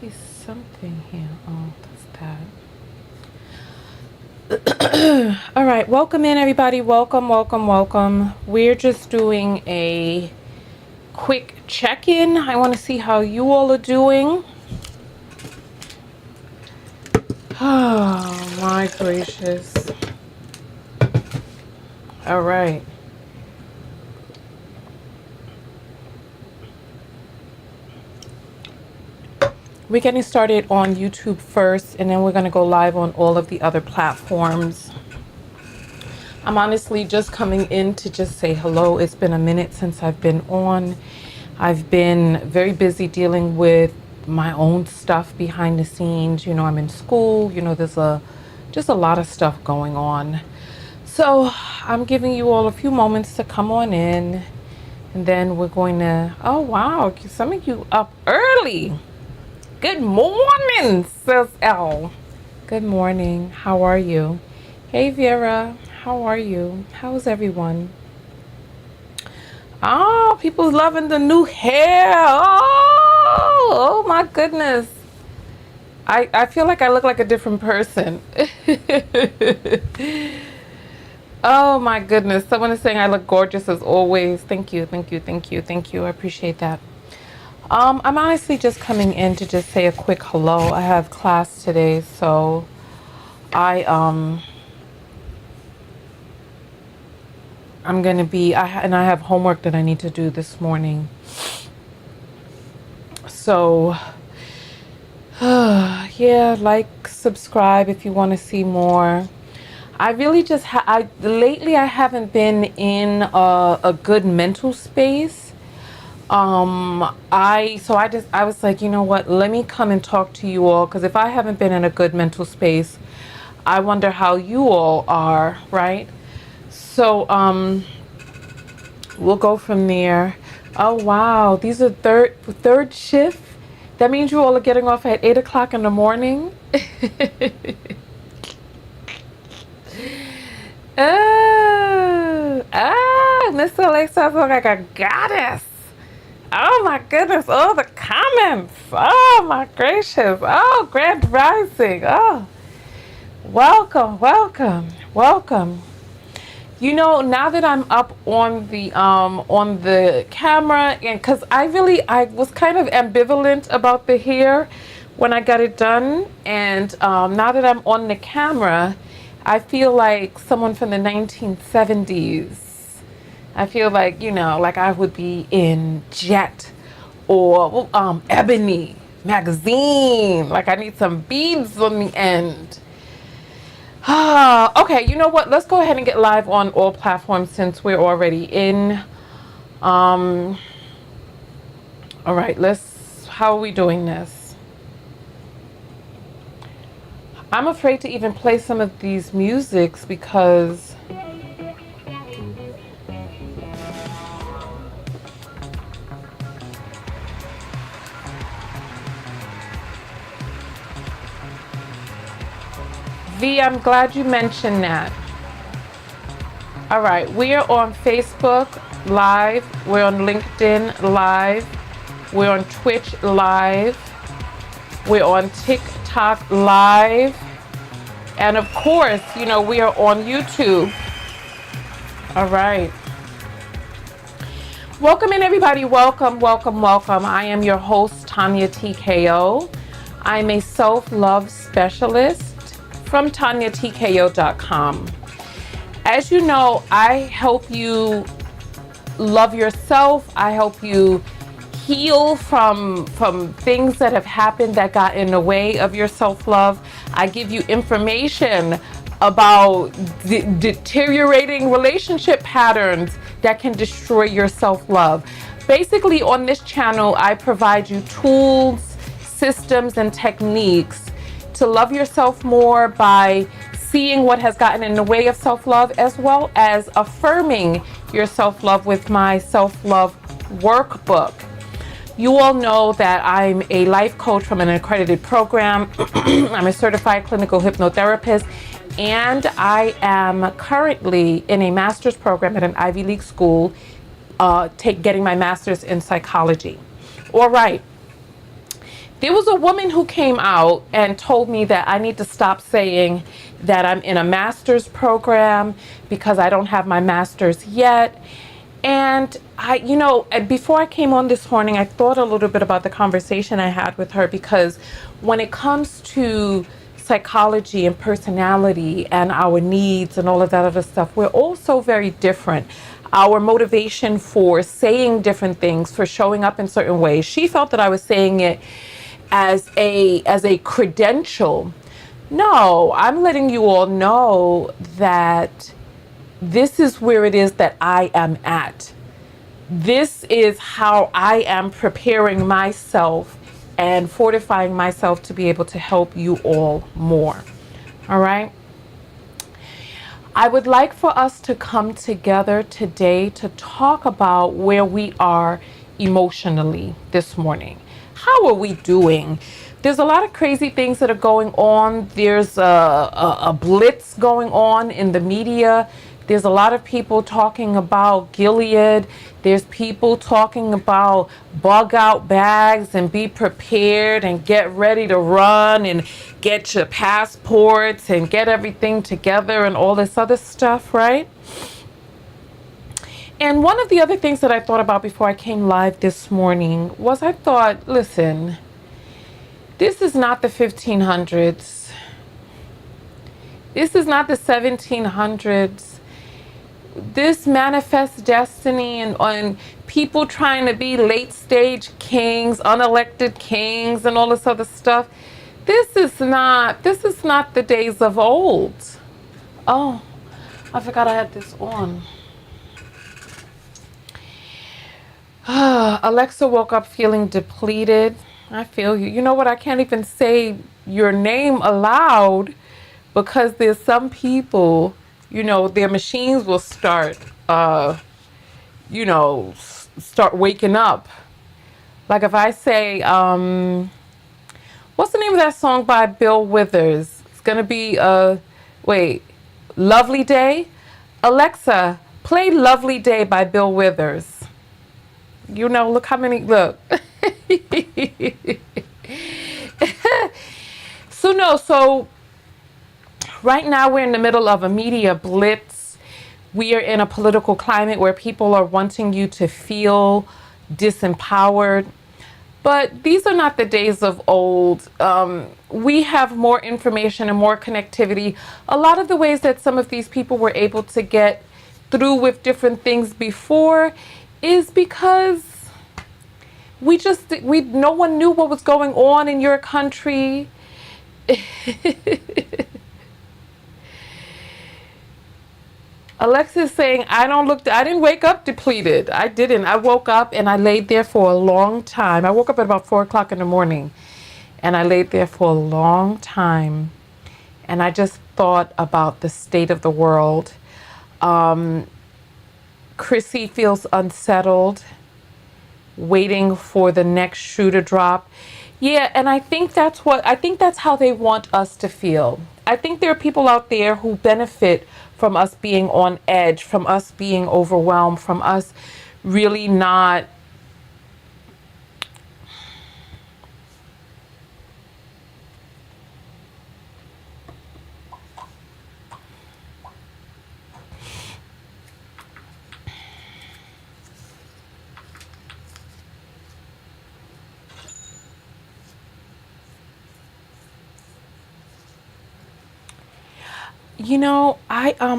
see something here. Oh, that's that. All right, welcome in everybody. Welcome, welcome, welcome. We're just doing a quick check-in. I want to see how you all are doing. Oh my gracious. All right. We're getting started on YouTube first, and then we're going to go live on all of the other platforms. I'm honestly just coming in to just say hello. It's been a minute since I've been on. I've been very busy dealing with my own stuff behind the scenes. You know, I'm in school. You know, there's just a lot of stuff going on. So I'm giving you all a few moments to come on in, and then we're going to, oh wow, some of you up early. Good morning, Sis L. Good morning. How are you? Hey, Vera. How are you? How's everyone? Oh, people loving the new hair. Oh my goodness. I feel like I look like a different person. Oh my goodness. Someone is saying I look gorgeous as always. Thank you, thank you, thank you, thank you. I appreciate that. I'm honestly just coming in to just say a quick hello. I have class today, so I'm gonna be, I have homework that I need to do this morning. So, yeah, like, subscribe if you want to see more. I really just, lately I haven't been in a good mental space. I was like, you know what, let me come and talk to you all, because if I haven't been in a good mental space, I wonder how you all are, right? So, we'll go from there. Oh wow, these are third shift. That means you all are getting off at 8 o'clock in the morning. Miss Alexa looks like a goddess. Oh my goodness, oh the comments. Oh my gracious. Oh, Grand Rising. Oh, welcome, welcome, welcome. You know, now that I'm up on the camera, and because I was kind of ambivalent about the hair when I got it done, and now that I'm on the camera, I feel like someone from the 1970s. I feel like, you know, like I would be in Jet or Ebony magazine. Like I need some beads on the end. Okay, you know what? Let's go ahead and get live on all platforms since we're already in. All right, how are we doing this? I'm afraid to even play some of these musics because V, I'm glad you mentioned that. All right, we are on Facebook Live. We're on LinkedIn Live. We're on Twitch Live. We're on TikTok Live. And of course, you know, we are on YouTube. All right. Welcome in, everybody. Welcome, welcome, welcome. I am your host, Tonya TKO. I'm a self-love specialist from TonyaTKO.com. As you know, I help you love yourself. I help you heal from things that have happened that got in the way of your self-love. I give you information about deteriorating relationship patterns that can destroy your self-love. Basically, on this channel, I provide you tools, systems, and techniques to love yourself more by seeing what has gotten in the way of self-love, as well as affirming your self-love with my self-love workbook. You all know that I'm a life coach from an accredited program. I'm a certified clinical hypnotherapist, and I am currently in a master's program at an Ivy League school, getting my master's in psychology. All right. There was a woman who came out and told me that I need to stop saying that I'm in a master's program because I don't have my master's yet. And before I came on this morning, I thought a little bit about the conversation I had with her, because when it comes to psychology and personality and our needs and all of that other stuff, we're all so very different. Our motivation for saying different things, for showing up in certain ways. She felt that I was saying it as a credential. No, I'm letting you all know that this is where it is that I am at. This is how I am preparing myself and fortifying myself to be able to help you all more. All right. I would like for us to come together today to talk about where we are emotionally this morning. How are we doing? There's a lot of crazy things that are going on. There's a blitz going on in the media. There's a lot of people talking about Gilead. There's people talking about bug out bags and be prepared and get ready to run and get your passports and get everything together and all this other stuff, right? And one of the other things that I thought about before I came live this morning was, I thought, listen, this is not the 1500s. This is not the 1700s. This manifest destiny and people trying to be late stage kings, unelected kings and all this other stuff. This is not the days of old. Oh, I forgot I had this on. Alexa woke up feeling depleted. I feel you. You know what? I can't even say your name aloud because there's some people, their machines will start, start waking up. Like if I say, what's the name of that song by Bill Withers? It's going to be, Lovely Day. Alexa, play Lovely Day by Bill Withers. Look how many, look. So right now we're in the middle of a media blitz. We are in a political climate where people are wanting you to feel disempowered. But these are not the days of old. We have more information and more connectivity. A lot of the ways that some of these people were able to get through with different things before is because no one knew what was going on in your country. Alexa's saying, I didn't wake up depleted. I didn't. I woke up and I laid there for a long time. I woke up at about 4 o'clock in the morning and I laid there for a long time. And I just thought about the state of the world. Chrissy feels unsettled, waiting for the next shoe to drop. Yeah, and I think that's how they want us to feel. I think there are people out there who benefit from us being on edge, from us being overwhelmed, from us really not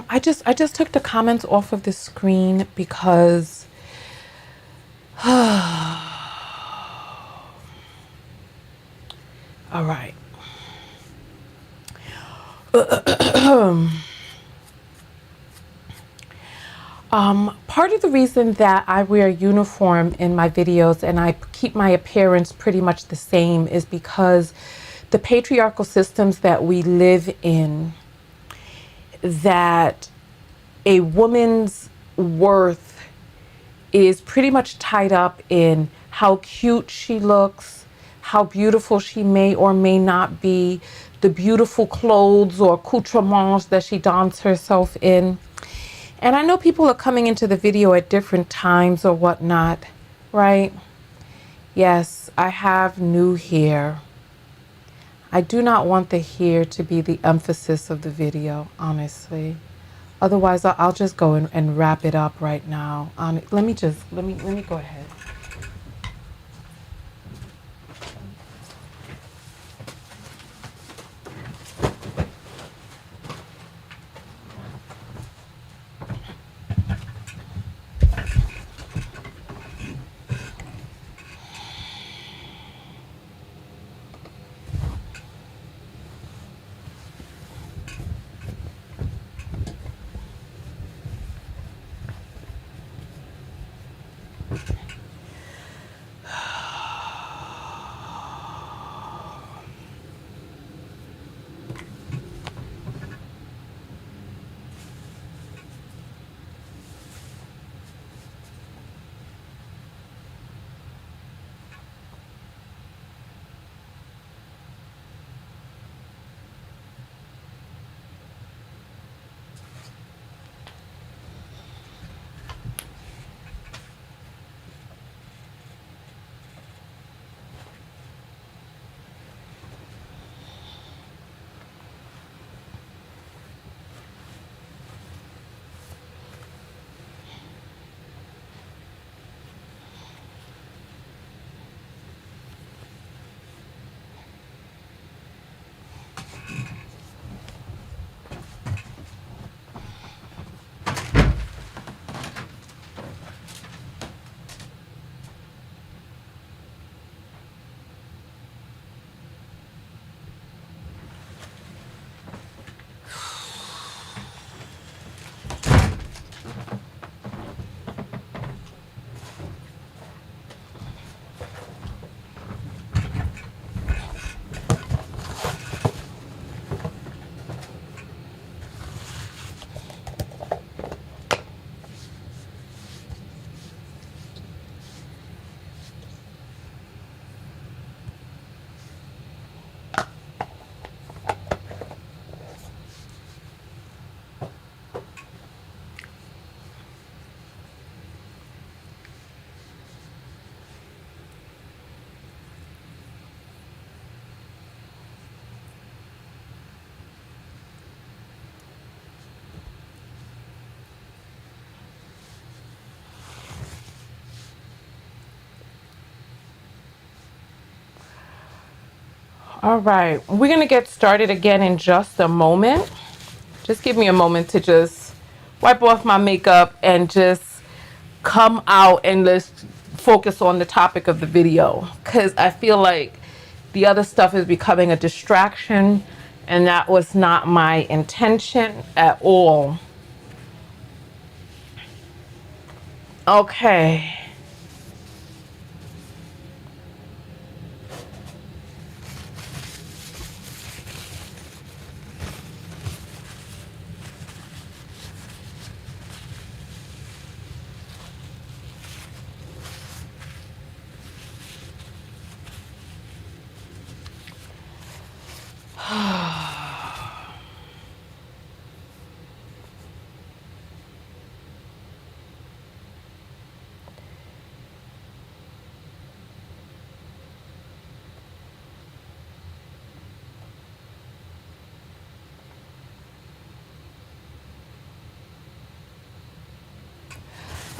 I just took the comments off of the screen because all right. Part of the reason that I wear a uniform in my videos and I keep my appearance pretty much the same is because the patriarchal systems that we live in, that a woman's worth is pretty much tied up in how cute she looks, how beautiful she may or may not be, the beautiful clothes or accoutrements that she dons herself in. And I know people are coming into the video at different times or whatnot, right? Yes, I have new hair. I do not want the hair to be the emphasis of the video, honestly. Otherwise, I'll just go and wrap it up right now. Let me go ahead. All right, we're gonna get started again in just a moment. Just give me a moment to just wipe off my makeup and just come out and let's focus on the topic of the video, because I feel like the other stuff is becoming a distraction, and that was not my intention at all. Okay.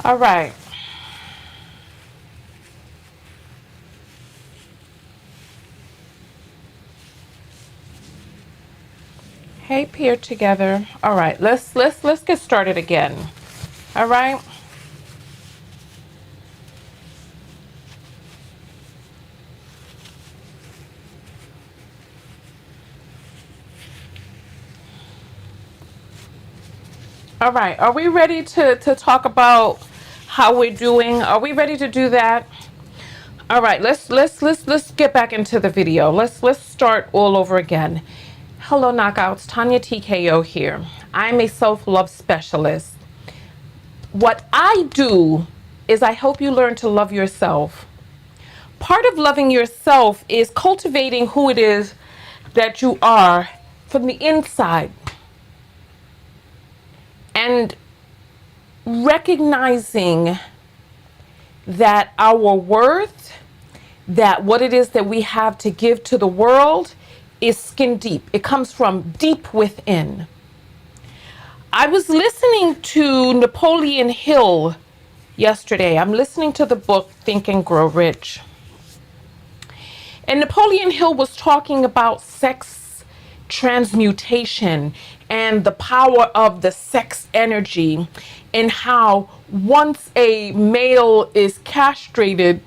All right. Hey, peer together. All right, let's get started again. All right. All right. Are we ready to talk about how we're doing? Are we ready to do that? All right. Let's get back into the video. Let's start all over again. Hello, knockouts. Tonya TKO here. I'm a self-love specialist. What I do is I help you learn to love yourself. Part of loving yourself is cultivating who it is that you are from the inside, and recognizing that our worth that what it is that we have to give to the world is skin deep. It comes from deep within. I was listening to Napoleon Hill yesterday. I'm listening to the book Think and Grow Rich. And Napoleon Hill was talking about sex transmutation and the power of the sex energy, and how once a male is castrated,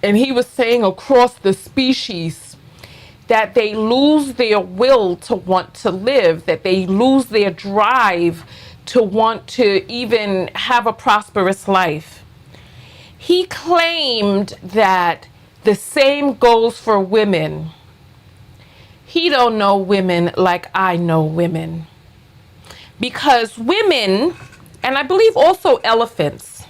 and he was saying across the species, that they lose their will to want to live, that they lose their drive to want to even have a prosperous life. He claimed that the same goes for women. He don't know women like I know women. Because women, and I believe also elephants,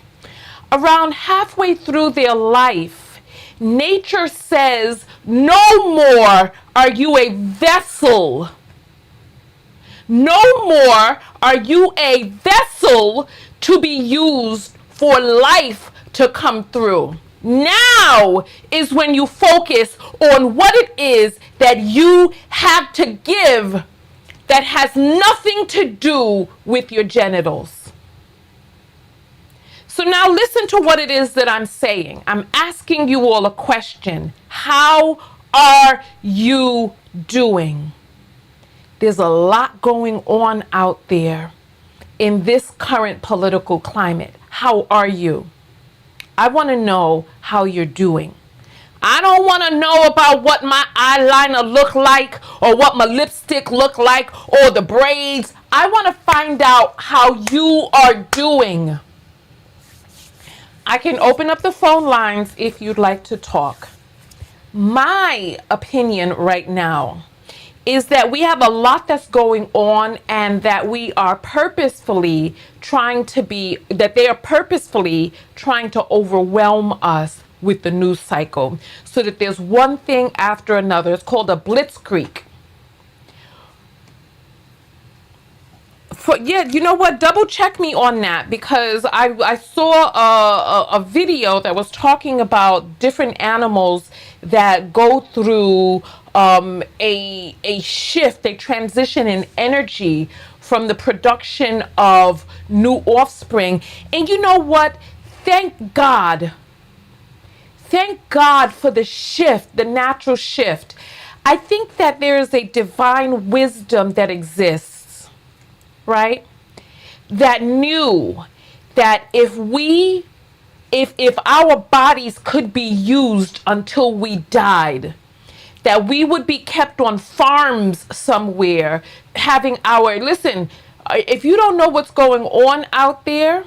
around halfway through their life, nature says, no more are you a vessel. No more are you a vessel to be used for life to come through. Now is when you focus on what it is that you have to give that has nothing to do with your genitals. So now listen to what it is that I'm saying. I'm asking you all a question. How are you doing? There's a lot going on out there in this current political climate. How are you? I want to know how you're doing. I don't want to know about what my eyeliner look like or what my lipstick look like or the braids. I want to find out how you are doing. I can open up the phone lines if you'd like to talk. My opinion right now is that we have a lot that's going on, and that we are purposefully trying to that they are purposefully trying to overwhelm us with the news cycle, so that there's one thing after another. It's called a blitzkrieg. You know what? Double check me on that, because I saw a video that was talking about different animals that go through a shift, a transition in energy from the production of new offspring. And you know what? Thank God. Thank God for the shift, the natural shift. I think that there is a divine wisdom that exists, right? That knew that if our bodies could be used until we died, that we would be kept on farms somewhere, having listen, if you don't know what's going on out there,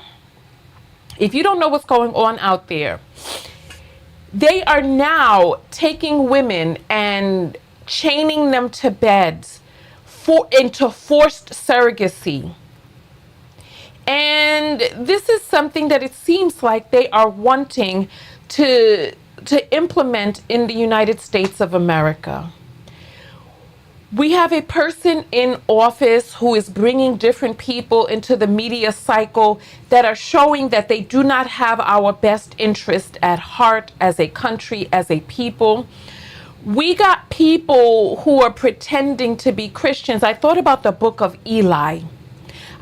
they are now taking women and chaining them to beds into forced surrogacy. And this is something that it seems like they are wanting to implement in the United States of America. We have a person in office who is bringing different people into the media cycle that are showing that they do not have our best interest at heart as a country, as a people. We got people who are pretending to be Christians. I thought about the book of Eli.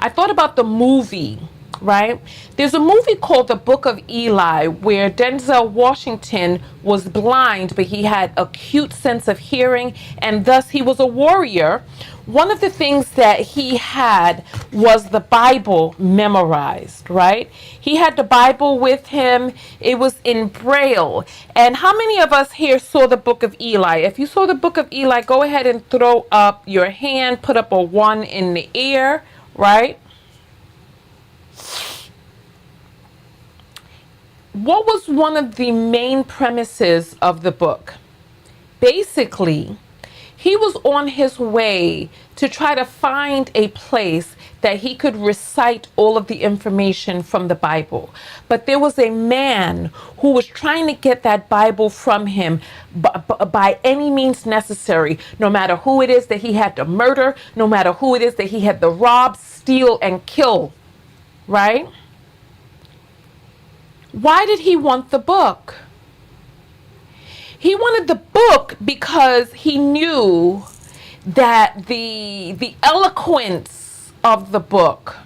I thought about the movie, right? There's a movie called The Book of Eli where Denzel Washington was blind, but he had a acute sense of hearing, and thus he was a warrior. One of the things that he had was the Bible memorized, right? He had the Bible with him. It was in Braille. And how many of us here saw the Book of Eli? If you saw the Book of Eli, go ahead and throw up your hand, put up a 1 in the air, right? What was one of the main premises of the book? Basically, he was on his way to try to find a place that he could recite all of the information from the Bible. But there was a man who was trying to get that Bible from him by any means necessary, no matter who it is that he had to murder, no matter who it is that he had to rob, steal, and kill, right? Why did he want the book? He wanted the book because he knew that the eloquence of the book,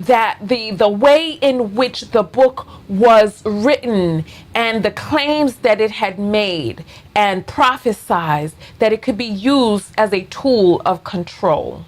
that the way in which the book was written and the claims that it had made and prophesied, that it could be used as a tool of control.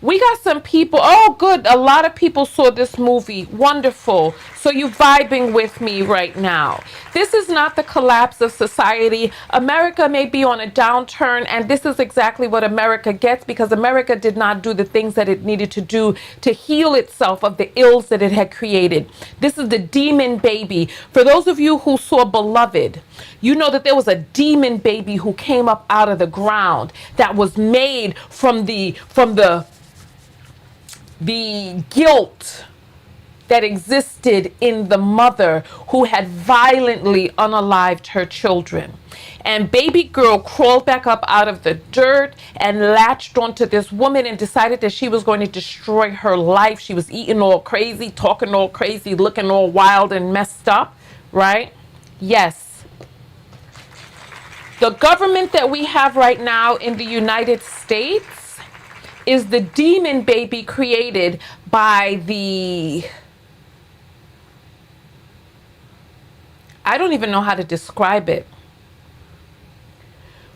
We got some people, oh good, a lot of people saw this movie, wonderful. So you vibing with me right now. This is not the collapse of society. America may be on a downturn, and this is exactly what America gets because America did not do the things that it needed to do to heal itself of the ills that it had created. This is the demon baby. For those of you who saw Beloved, you know that there was a demon baby who came up out of the ground that was made from the guilt that existed in the mother who had violently unalived her children. And baby girl crawled back up out of the dirt and latched onto this woman and decided that she was going to destroy her life. She was eating all crazy, talking all crazy, looking all wild and messed up, right? Yes. The government that we have right now in the United States is the demon baby created by I don't even know how to describe it.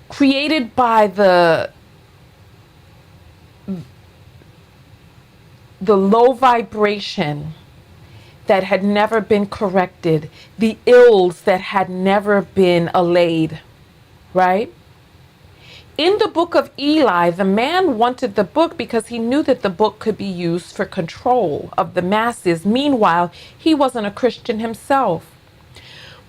Created by the low vibration that had never been corrected, the ills that had never been allayed, right? In the book of Eli, the man wanted the book because he knew that the book could be used for control of the masses. Meanwhile, he wasn't a Christian himself.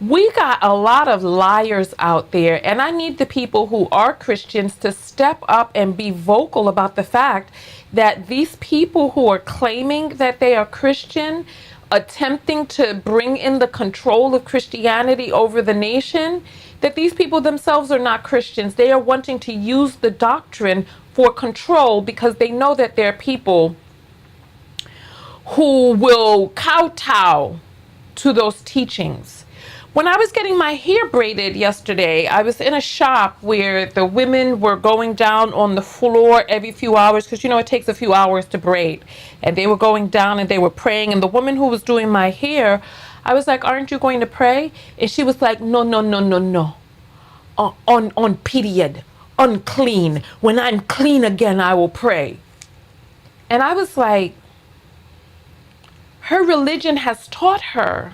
We got a lot of liars out there, and I need the people who are Christians to step up and be vocal about the fact that these people who are claiming that they are Christian, attempting to bring in the control of Christianity over the nation, that these people themselves are not Christians. They are wanting to use the doctrine for control because they know that there are people who will kowtow to those teachings. When I was getting my hair braided yesterday, I was in a shop where the women were going down on the floor every few hours because, you know, it takes a few hours to braid. And they were going down and they were praying. And the woman who was doing my hair, I was like, aren't you going to pray? And she was like, no. On period, unclean. When I'm clean again, I will pray. And I was like, her religion has taught her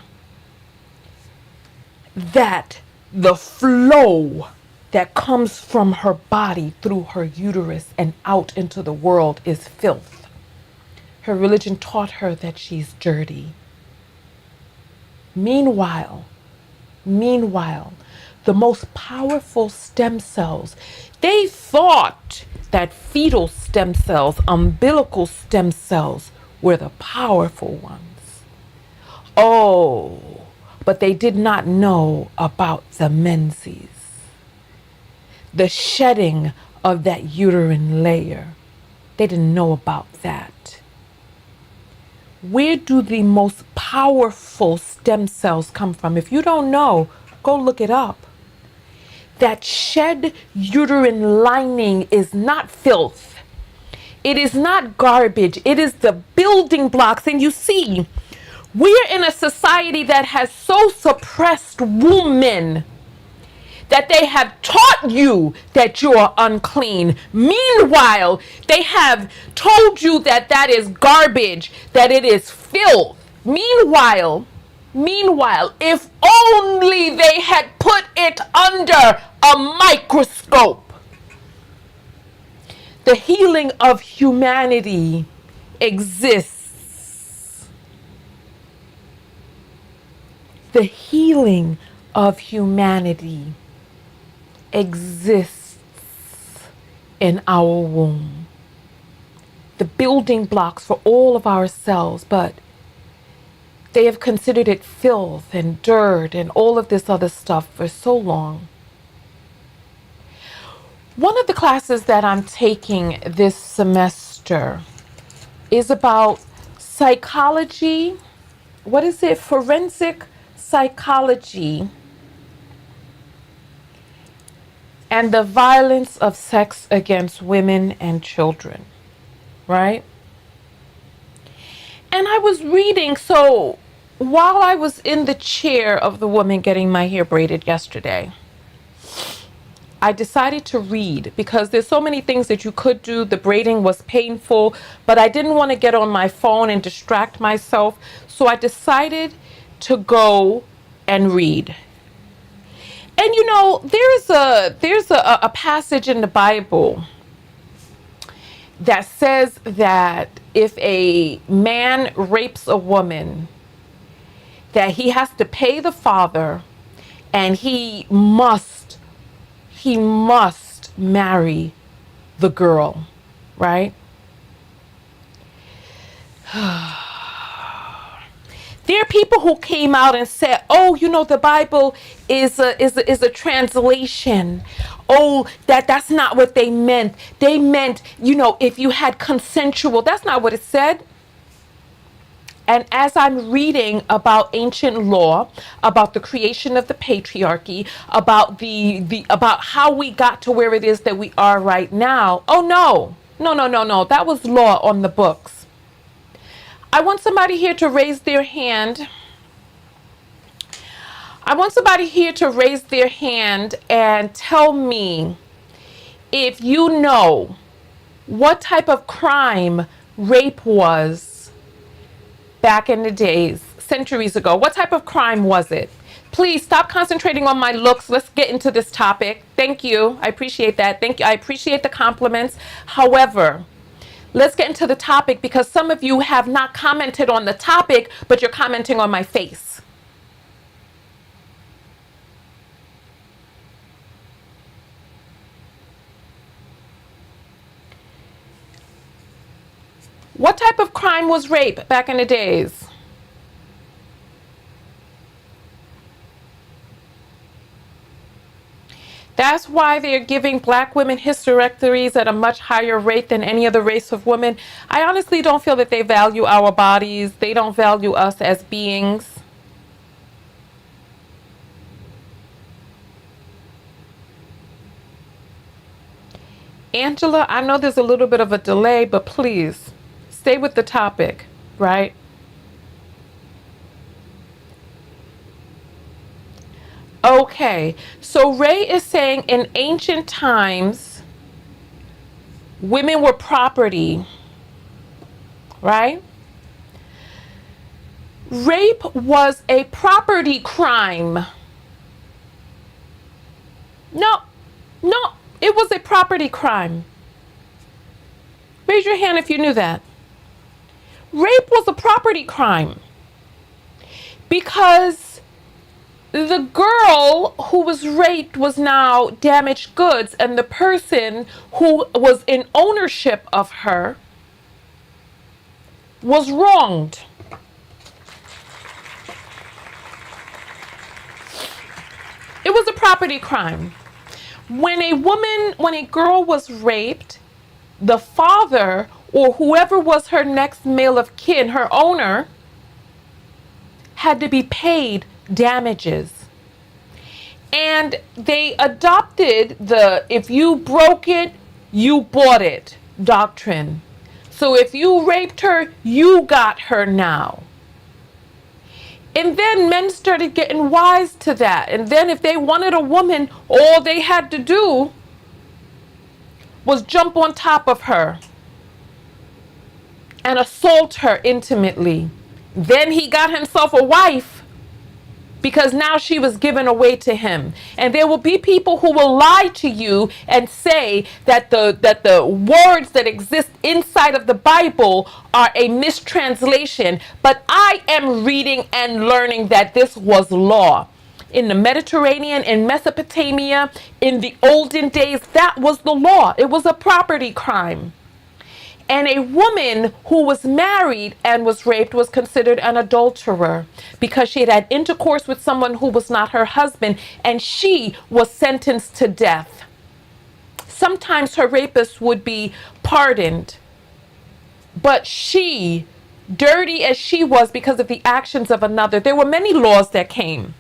that the flow that comes from her body through her uterus and out into the world is filth. Her religion taught her that she's dirty. Meanwhile, the most powerful stem cells, they thought that fetal stem cells, umbilical stem cells, were the powerful ones. Oh, but they did not know about the menses, the shedding of that uterine layer. They didn't know about that. Where do the most powerful stem cells come from? If you don't know, go look it up. That shed uterine lining is not filth. It is not garbage. It is the building blocks. And you see, we're in a society that has so suppressed women that they have taught you that you're unclean. Meanwhile, they have told you that that is garbage, that it is filth. Meanwhile, if only they had put it under a microscope, the healing of humanity exists. The healing of humanity exists in our womb. The building blocks for all of our cells, but they have considered it filth and dirt and all of this other stuff for so long. One of the classes that I'm taking this semester is about psychology. What is it? Forensic psychology and the violence of sex against women and children, right? And I was reading, so while I was in the chair of the woman getting my hair braided yesterday, I decided to read because there's so many things that you could do. The braiding was painful, but I didn't want to get on my phone and distract myself. So I decided to go and read. And you know, there's a passage in the Bible that says that if a man rapes a woman, that he has to pay the father and he must marry the girl, right? There are people who came out and said, "Oh, you know, the Bible is a translation. Oh, that's not what they meant. They meant, you know, if you had consensual." That's not what it said. And as I'm reading about ancient law, about the creation of the patriarchy, about about how we got to where it is that we are right now. Oh no. That was law on the books. I want somebody here to raise their hand. I want somebody here to raise their hand and tell me if you know what type of crime rape was back in the days, centuries ago. What type of crime was it? Please stop concentrating on my looks. Let's get into this topic. Thank you. I appreciate that. Thank you. I appreciate the compliments. However, let's get into the topic because some of you have not commented on the topic, but you're commenting on my face. What type of crime was rape back in the days? That's why they're giving black women hysterectomies at a much higher rate than any other race of women. I honestly don't feel that they value our bodies. They don't value us as beings. Angela, I know there's a little bit of a delay, but please stay with the topic, right? Okay, so Ray is saying in ancient times, women were property, right? Rape was a property crime. No, it was a property crime. Raise your hand if you knew that. Rape was a property crime because the girl who was raped was now damaged goods, and the person who was in ownership of her was wronged. It was a property crime. When a girl was raped, the father or whoever was her next male of kin, her owner, had to be paid damages. And they adopted the if you broke it, you bought it doctrine. So if you raped her, you got her now. And then men started getting wise to that. And then if they wanted a woman, all they had to do was jump on top of her and assault her intimately. Then he got himself a wife because now she was given away to him. And there will be people who will lie to you and say that the words that exist inside of the Bible are a mistranslation. But I am reading and learning that this was law. In the Mediterranean, in Mesopotamia, in the olden days, that was the law. It was a property crime. And a woman who was married and was raped was considered an adulterer because she had had intercourse with someone who was not her husband, and she was sentenced to death. Sometimes her rapist would be pardoned, but she, dirty as she was because of the actions of another, there were many laws that came.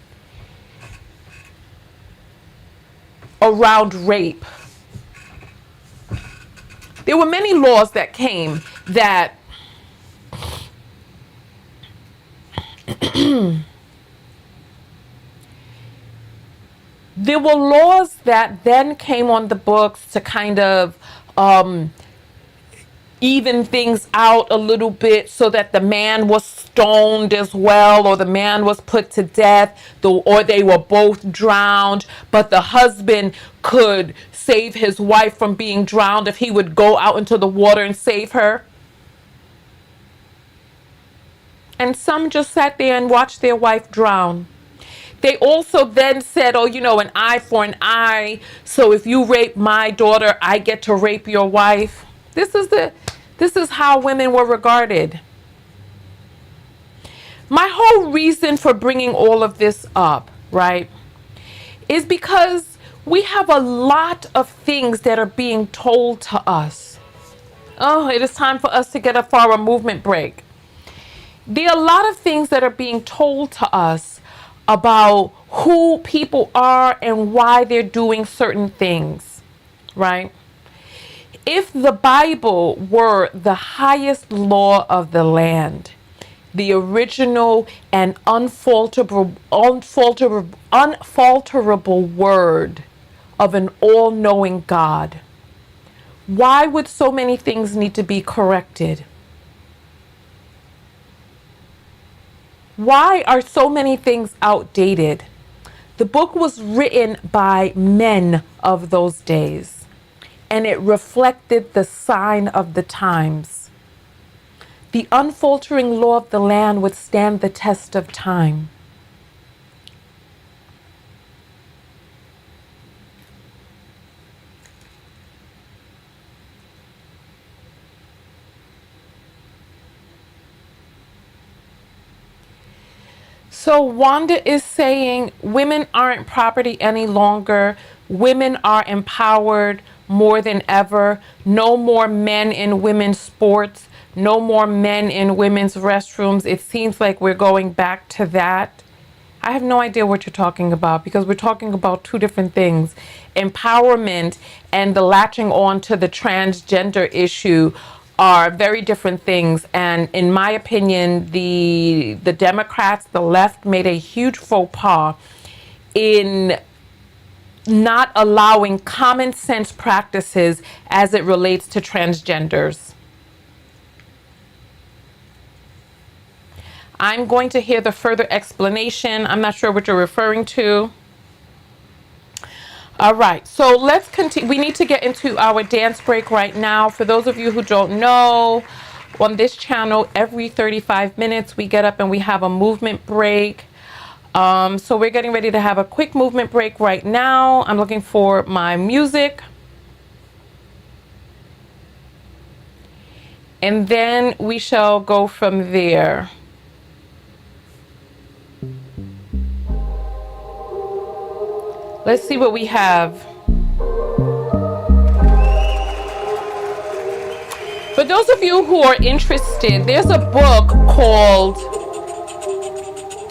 around rape. There were many laws that came that there were laws that then came on the books to kind of even things out a little bit, so that the man was stoned as well, or the man was put to death, or they were both drowned, but the husband could save his wife from being drowned if he would go out into the water and save her. And some just sat there and watched their wife drown. They also then said, oh, an eye for an eye. So if you rape my daughter, I get to rape your wife. This is how women were regarded. My whole reason for bringing all of this up, right, is because we have a lot of things that are being told to us. Oh, it is time for us to get up for a movement break. There are a lot of things that are being told to us about who people are and why they're doing certain things, right? If the Bible were the highest law of the land, the original and unfalterable word of an all-knowing God, why would so many things need to be corrected? Why are so many things outdated? The book was written by men of those days, and it reflected the sign of the times. The unfaltering law of the land would stand the test of time. So Wanda is saying women aren't property any longer. Women are empowered more than ever. No more men in women's sports. No more men in women's restrooms. It seems like we're going back to that. I have no idea what you're talking about, because we're talking about two different things. Empowerment and the latching on to the transgender issue are very different things. And in my opinion, the Democrats, the left, made a huge faux pas in not allowing common sense practices as it relates to transgenders. I'm going to hear the further explanation. I'm not sure what you're referring to. All right, so let's continue. We need to get into our dance break right now. For those of you who don't know, on this channel, every 35 minutes, we get up and we have a movement break. So we're getting ready to have a quick movement break right now. I'm looking for my music. And then we shall go from there. Let's see what we have. For those of you who are interested, there's a book called,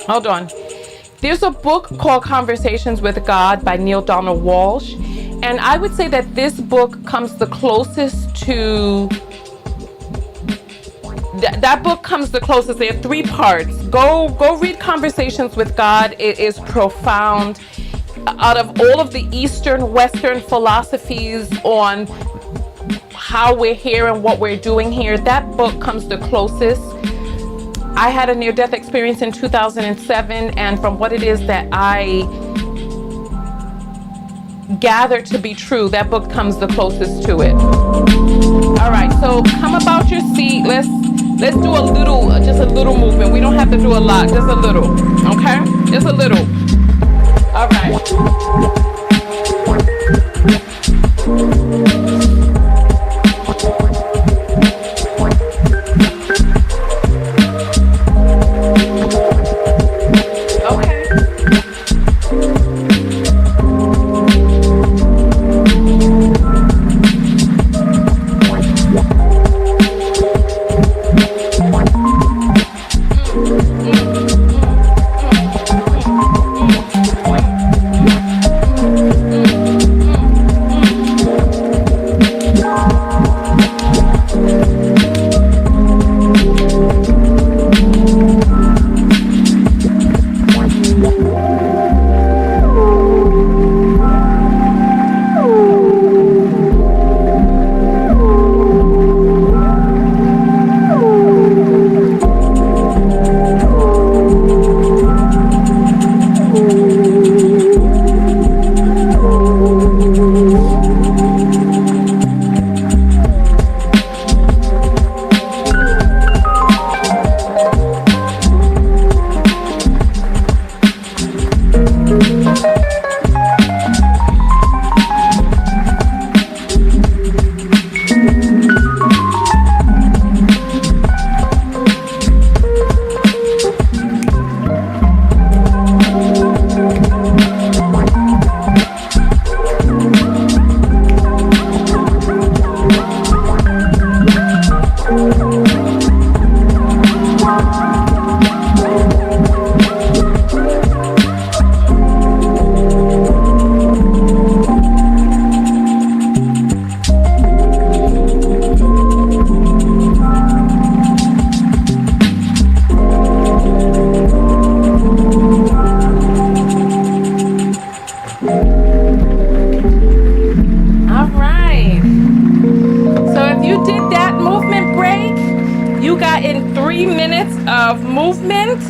hold on. There's a book called Conversations with God by Neil Donald Walsh. And I would say that this book comes the closest to, that book comes the closest. There are 3 parts. Go read Conversations with God. It is profound. Out of all of the Eastern, Western philosophies on how we're here and what we're doing here, that book comes the closest. I had a near-death experience in 2007, and from what it is that I gathered to be true, that book comes the closest to it. All right, so come about your seat. Let's do a little, just a little movement. We don't have to do a lot, just a little, okay? Just a little. All right. 3 minutes of movement.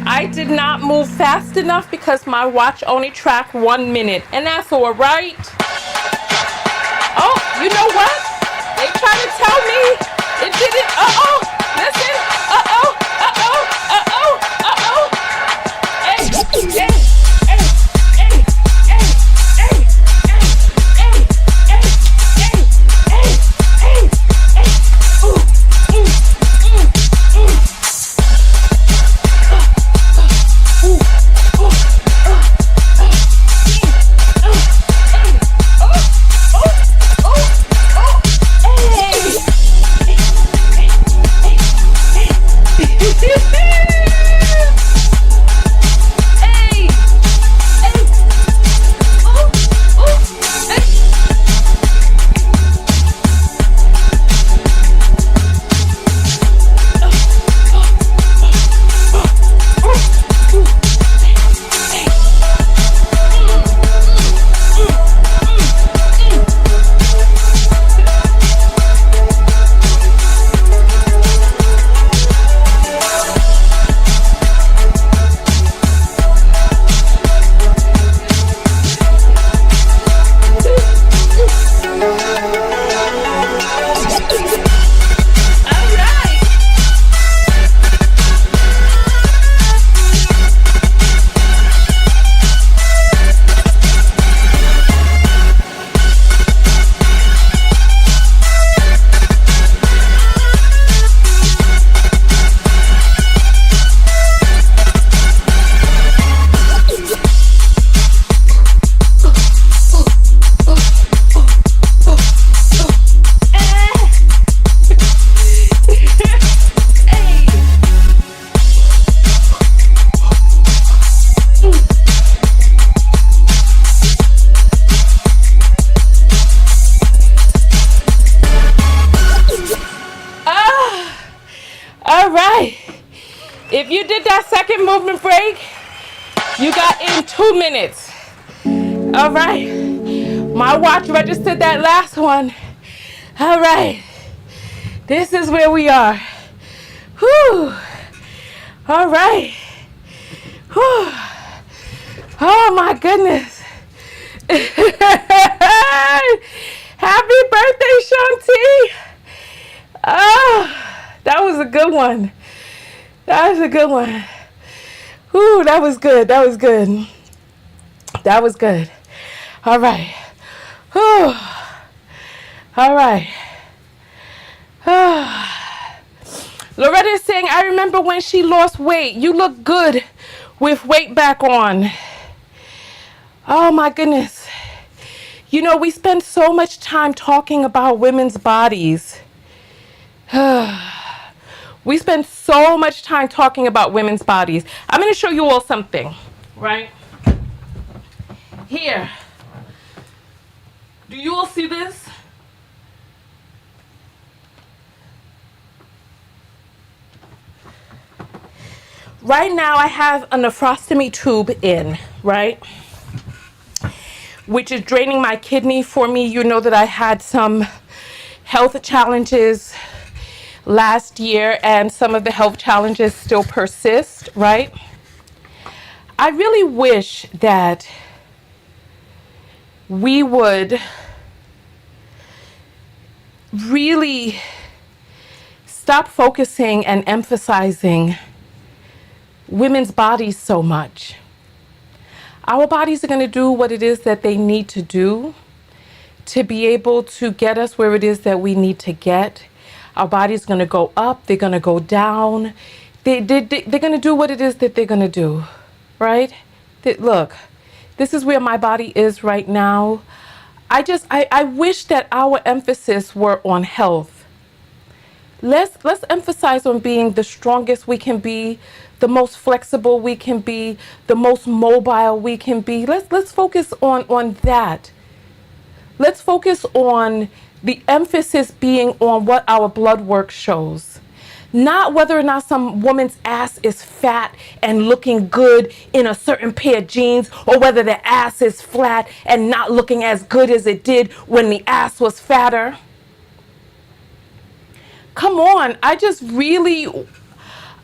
I did not move fast enough because my watch only tracked 1 minute, and that's all right. Oh, you know what? They try to tell me it didn't. Listen. Hey, If you did that second movement break, you got in 2 minutes. All right. My watch registered that last one. All right. This is where we are. Whew. All right. Whew. Oh my goodness. Happy birthday, Shanti. Oh, that was a good one. That was a good one. Ooh, that was good. That was good. That was good. All right. Whew. All right. Loretta is saying, I remember when she lost weight. You look good with weight back on. Oh my goodness. You know, we spend so much time talking about women's bodies. We spend so much time talking about women's bodies. I'm going to show you all something, right? Here. Do you all see this? Right now I have a nephrostomy tube in, right? Which is draining my kidney for me. You know that I had some health challenges last year, and some of the health challenges still persist, right? I really wish that we would really stop focusing and emphasizing women's bodies so much. Our bodies are going to do what it is that they need to do to be able to get us where it is that we need to get. Our body's going to go up, they're going to go down. They're going to do what it is that they're going to do, right? Look, this is where my body is right now. I wish that our emphasis were on health. Let's emphasize on being the strongest we can be, the most flexible we can be, the most mobile we can be. Let's focus on that. Let's focus on the emphasis being on what our blood work shows. Not whether or not some woman's ass is fat and looking good in a certain pair of jeans, or whether the ass is flat and not looking as good as it did when the ass was fatter. Come on,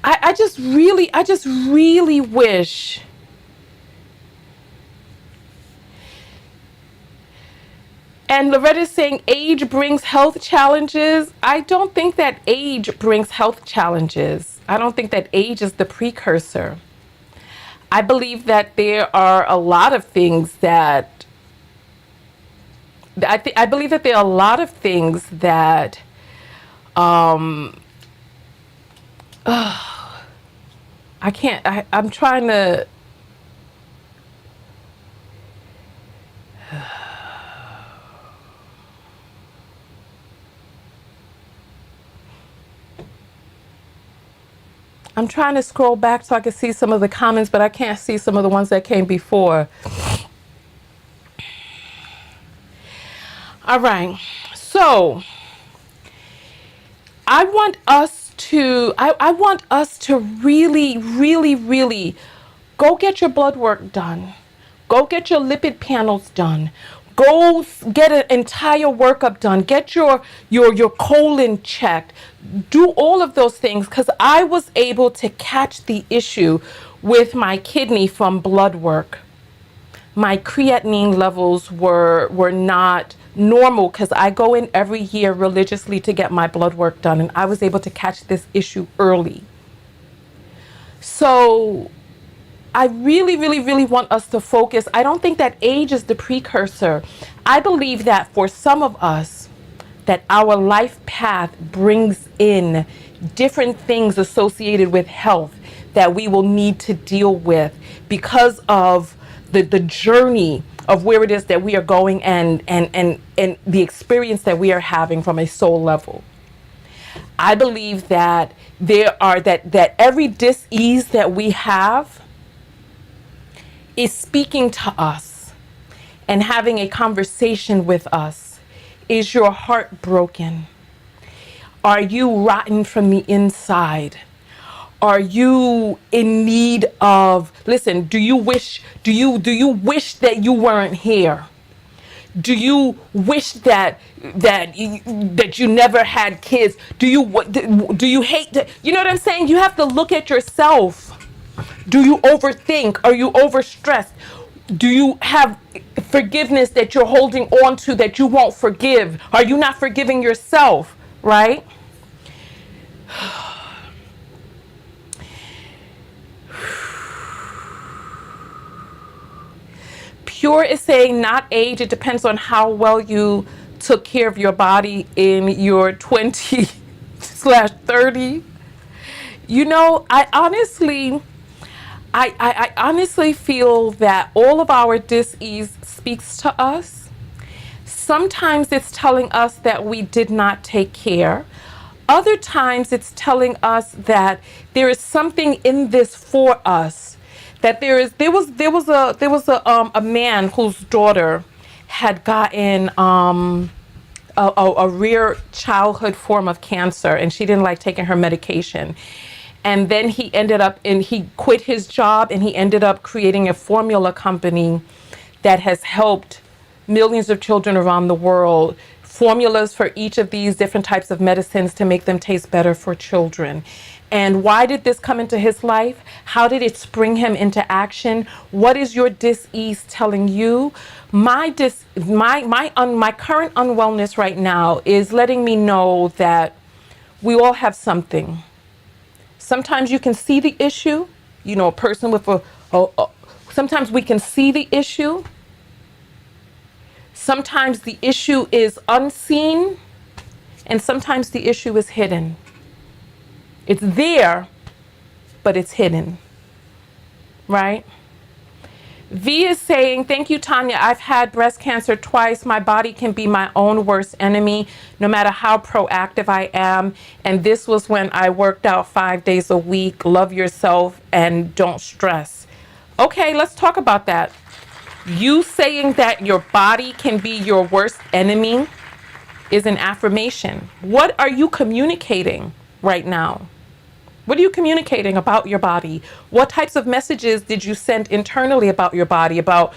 I just really wish. And Loretta's saying age brings health challenges. I don't think that age brings health challenges. I don't think that age is the precursor. I believe that there are a lot of things that I believe that there are a lot of things that I can't. I'm trying to. I'm trying to scroll back so I can see some of the comments, but I can't see some of the ones that came before. All right. So I want us to really go get your blood work done. Go get your lipid panels done. Go get an entire workup done. Get your colon checked. Do all of those things, because I was able to catch the issue with my kidney from blood work. My creatinine levels were not normal because I go in every year religiously to get my blood work done, and I was able to catch this issue early. So I really want us to focus. I don't think that age is the precursor. I believe that for some of us, that our life path brings in different things associated with health that we will need to deal with because of the journey of where it is that we are going and the experience that we are having from a soul level. I believe that that every dis-ease that we have is speaking to us and having a conversation with us. Is your heart broken? Are you rotten from the inside? Are you in need of, listen, do you wish that you weren't here? Do you wish that you never had kids? Do you hate to, you know what I'm saying? You have to look at yourself. Do you overthink? Are you overstressed? Do you have forgiveness that you're holding on to that you won't forgive? Are you not forgiving yourself, right? Pure is saying not age, it depends on how well you took care of your body in your 20/30. You know, I honestly feel that all of our dis-ease speaks to us. Sometimes it's telling us that we did not take care. Other times it's telling us that there is something in this for us. That there was a man whose daughter had gotten a rare childhood form of cancer, and she didn't like taking her medication. And then he quit his job, and he ended up creating a formula company that has helped millions of children around the world. Formulas for each of these different types of medicines to make them taste better for children. And why did this come into his life? How did it spring him into action? What is your dis-ease telling you? My current unwellness right now is letting me know that we all have something. Sometimes you can see the issue, you know, a person with sometimes we can see the issue. Sometimes the issue is unseen, and sometimes the issue is hidden. It's there, but it's hidden, right? V is saying, thank you, Tonya. I've had breast cancer twice. My body can be my own worst enemy, no matter how proactive I am. And this was when I worked out 5 days a week. Love yourself and don't stress. Okay, let's talk about that. You saying that your body can be your worst enemy is an affirmation. What are you communicating right now? What are you communicating about your body? What types of messages did you send internally about your body, about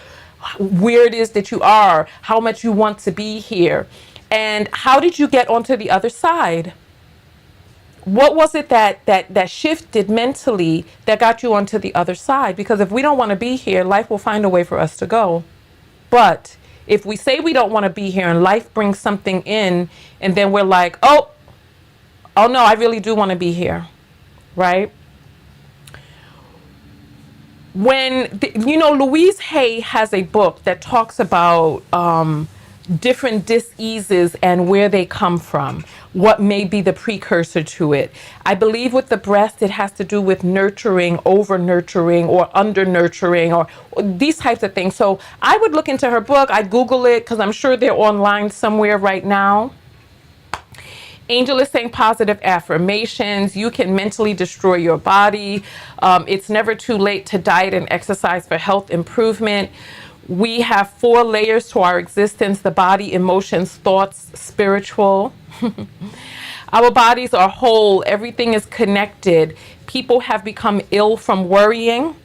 where it is that you are, how much you want to be here? And how did you get onto the other side? what was it that shifted mentally that got you onto the other side? Because if we don't want to be here, life will find a way for us to go. But if we say we don't want to be here and life brings something in, and then we're like, oh no, I really do want to be here, right? Louise Hay has a book that talks about different diseases and where they come from, what may be the precursor to it. I believe with the breast, it has to do with nurturing, over nurturing, or under nurturing, or these types of things. So I would look into her book. I'd Google it because I'm sure they're online somewhere right now. Angel is saying positive affirmations. You can mentally destroy your body. It's never too late to diet and exercise for health improvement. We have 4 layers to our existence: the body, emotions, thoughts, spiritual. Our bodies are whole. Everything is connected. People have become ill from worrying.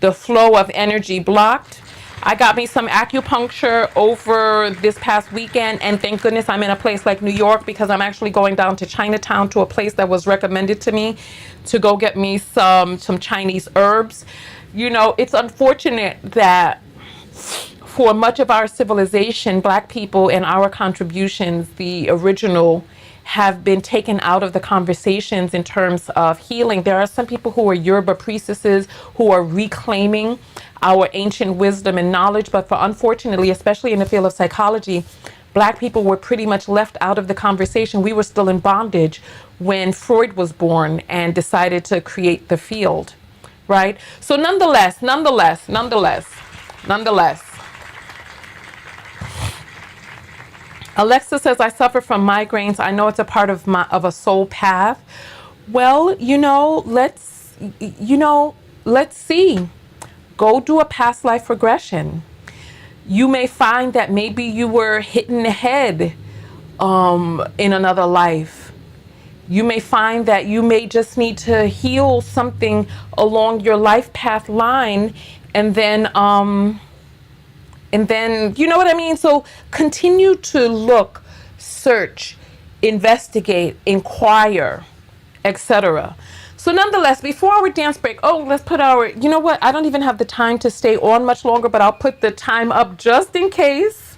The flow of energy blocked. I got me some acupuncture over this past weekend, and thank goodness I'm in a place like New York, because I'm actually going down to Chinatown to a place that was recommended to me to go get me some Chinese herbs. It's unfortunate that for much of our civilization, Black people and our contributions, the original, have been taken out of the conversations in terms of healing. There are some people who are Yoruba priestesses who are reclaiming our ancient wisdom and knowledge, but unfortunately, especially in the field of psychology, Black people were pretty much left out of the conversation. We were still in bondage when Freud was born and decided to create the field, right? So nonetheless, Alexa says, I suffer from migraines. I know it's a part of a soul path. Well, let's see. Go do a past life regression. You may find that maybe you were hit in the head in another life. You may find that you may just need to heal something along your life path line, and then you know what I mean? So continue to look, search, investigate, inquire, etc. So nonetheless, before our dance break, let's put you know what? I don't even have the time to stay on much longer, but I'll put the time up just in case,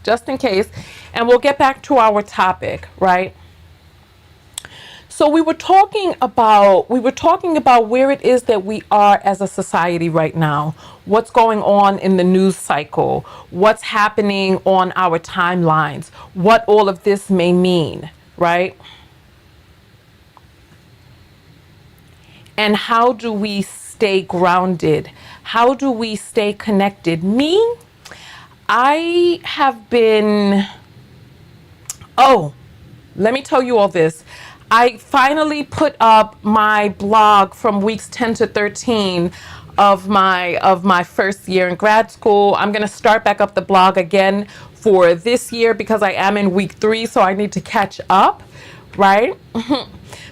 and we'll get back to our topic, right? So we were talking about where it is that we are as a society right now, what's going on in the news cycle, what's happening on our timelines, what all of this may mean, right? And how do we stay grounded? How do we stay connected? I have been, let me tell you all this. I finally put up my blog from weeks 10 to 13 of my first year in grad school. I'm going to start back up the blog again for this year because I am in week 3, so I need to catch up, right?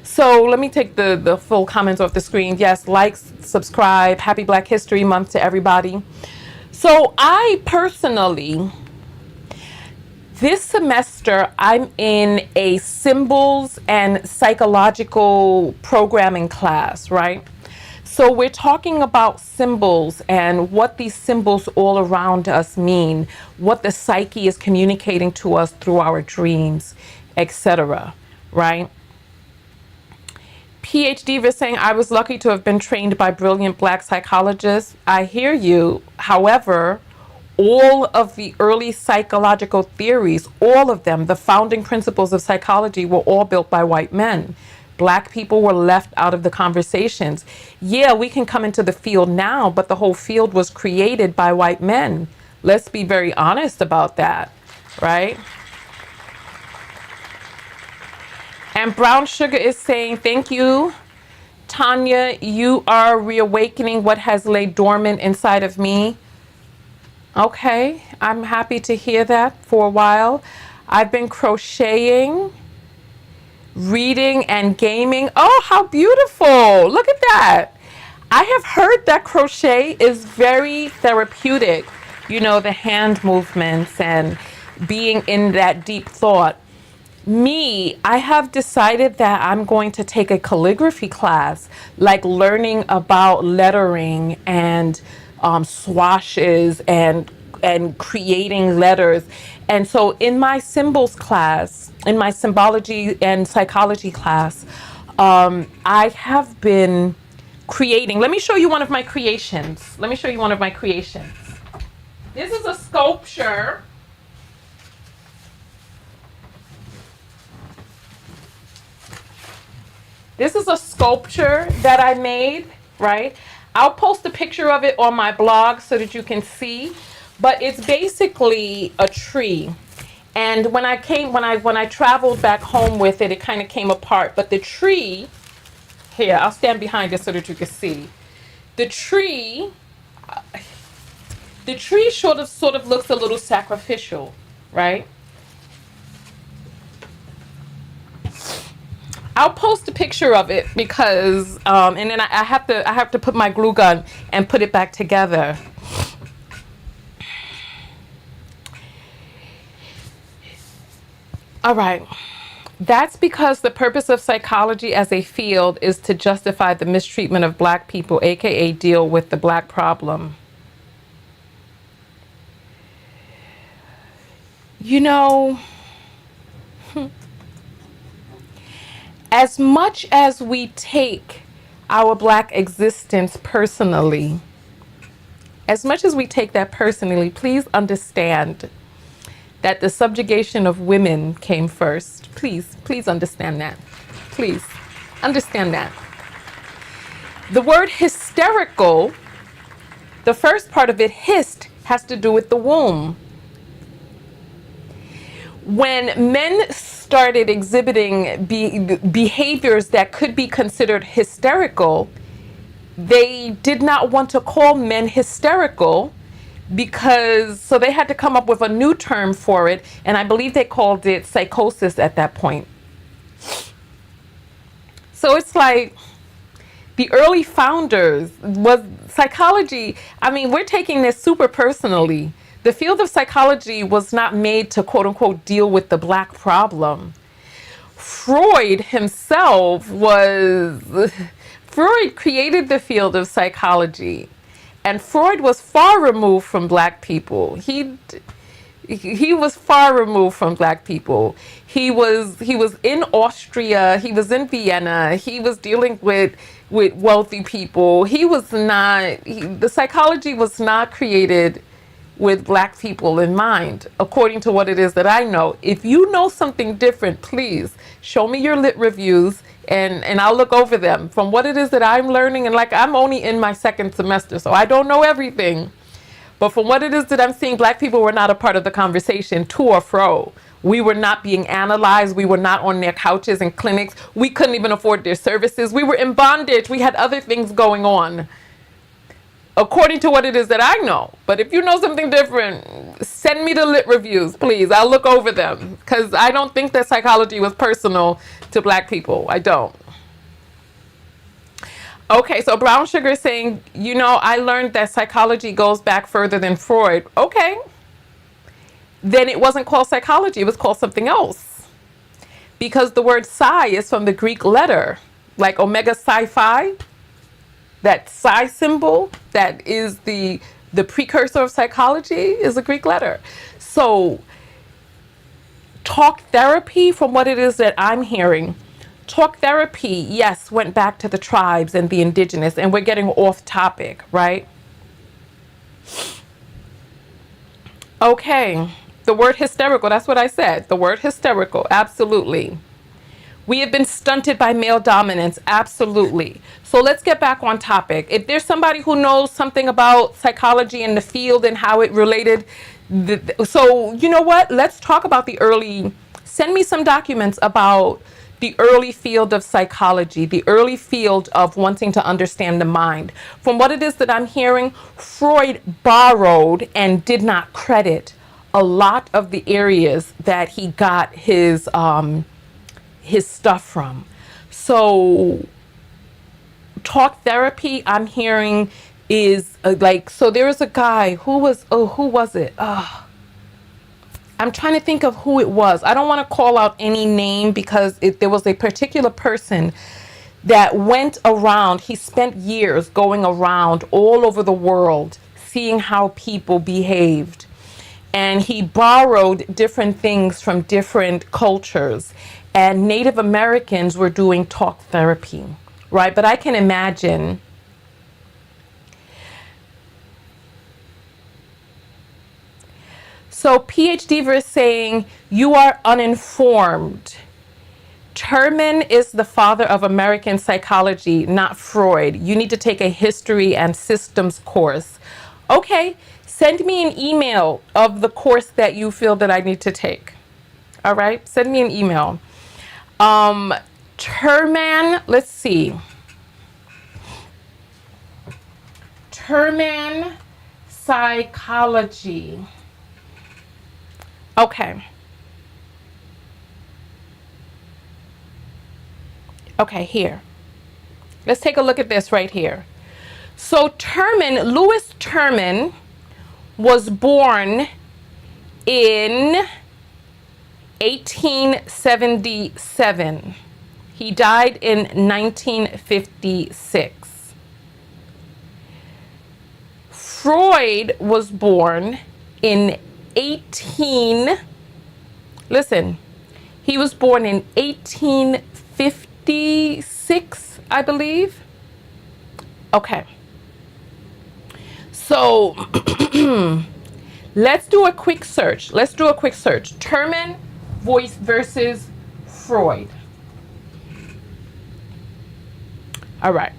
So let me take the full comments off the screen. Yes, like, subscribe. Happy Black History Month to everybody. So I personally, this semester, I'm in a symbols and psychological programming class, right? So we're talking about symbols and what these symbols all around us mean, what the psyche is communicating to us through our dreams, etc., right? PhD was saying, I was lucky to have been trained by brilliant Black psychologists. I hear you. However, all of the early psychological theories, all of them, the founding principles of psychology, were all built by white men. Black people were left out of the conversations. Yeah, we can come into the field now, but the whole field was created by white men. Let's be very honest about that, right? And Brown Sugar is saying, thank you, Tonya. You are reawakening what has laid dormant inside of me. Okay, I'm happy to hear that for a while. I've been crocheting, reading, and gaming. Oh, how beautiful. Look at that. I have heard that crochet is very therapeutic. You know, the hand movements and being in that deep thought. I have decided that I'm going to take a calligraphy class, like learning about lettering and swashes and creating letters. And so in my symbols class, in my symbology and psychology class, I have been creating. Let me show you one of my creations. Let me show you one of my creations. This is a sculpture. This is a sculpture that I made, right? I'll post a picture of it on my blog so that you can see, but it's basically a tree. And when I traveled back home with it, it kind of came apart, but the tree, here, I'll stand behind it so that you can see. The tree sort of looks a little sacrificial, right? I'll post a picture of it because, and then I have to put my glue gun and put it back together. All right. That's because the purpose of psychology as a field is to justify the mistreatment of Black people, aka deal with the Black problem. You know, as much as we take our Black existence personally, as much as we take that personally, please understand that the subjugation of women came first. Please understand that. Please understand that. The word hysterical, the first part of it, hist, has to do with the womb. When men started exhibiting behaviors that could be considered hysterical, they did not want to call men hysterical so they had to come up with a new term for it, and I believe they called it psychosis at that point. So it's like the early founders was psychology. I mean, we're taking this super personally. The field of psychology was not made to, quote unquote, deal with the Black problem. Freud created the field of psychology, and Freud was far removed from Black people. He was far removed from Black people. He was in Austria, he was in Vienna, he was dealing with wealthy people. The psychology was not created with Black people in mind, according to what it is that I know. If you know something different, please show me your lit reviews and I'll look over them. From what it is that I'm learning, and like I'm only in my second semester, so I don't know everything. But from what it is that I'm seeing, Black people were not a part of the conversation, to or fro. We were not being analyzed. We were not on their couches in clinics. We couldn't even afford their services. We were in bondage. We had other things going on, according to what it is that I know. But if you know something different, send me the lit reviews, please. I'll look over them, because I don't think that psychology was personal to Black people. I don't. Okay, so Brown Sugar is saying, I learned that psychology goes back further than Freud. Okay. Then it wasn't called psychology. It was called something else. Because the word psi is from the Greek letter, like omega psi phi. That psi symbol that is the precursor of psychology is a Greek letter. So talk therapy, from what it is that I'm hearing, talk therapy, yes, went back to the tribes and the indigenous, and we're getting off topic, right? Okay, the word hysterical, that's what I said. The word hysterical, absolutely. We have been stunted by male dominance, absolutely. So let's get back on topic. If there's somebody who knows something about psychology in the field and how it related, so you know what? Let's talk about send me some documents about the early field of psychology, the early field of wanting to understand the mind. From what it is that I'm hearing, Freud borrowed and did not credit a lot of the areas that he got his stuff from. So talk therapy, I'm hearing, is so there is a guy who was it? I'm trying to think of who it was. I don't want to call out any name because there was a particular person that went around. He spent years going around all over the world, seeing how people behaved. And he borrowed different things from different cultures. And Native Americans were doing talk therapy, right? But I can imagine so PhD verse saying, you are uninformed. Terman is the father of American psychology, not Freud. You need to take a history and systems course. Okay, send me an email of the course that you feel that I need to take. All right, send me an email. Terman, let's see. Terman psychology. Okay. Okay, here. Let's take a look at this right here. So Terman, Louis Terman, was born in 1877. He died in 1956. Freud was born in he was born in 1856, I believe. Okay. So let's do a quick search. Terman voice versus Freud. All right.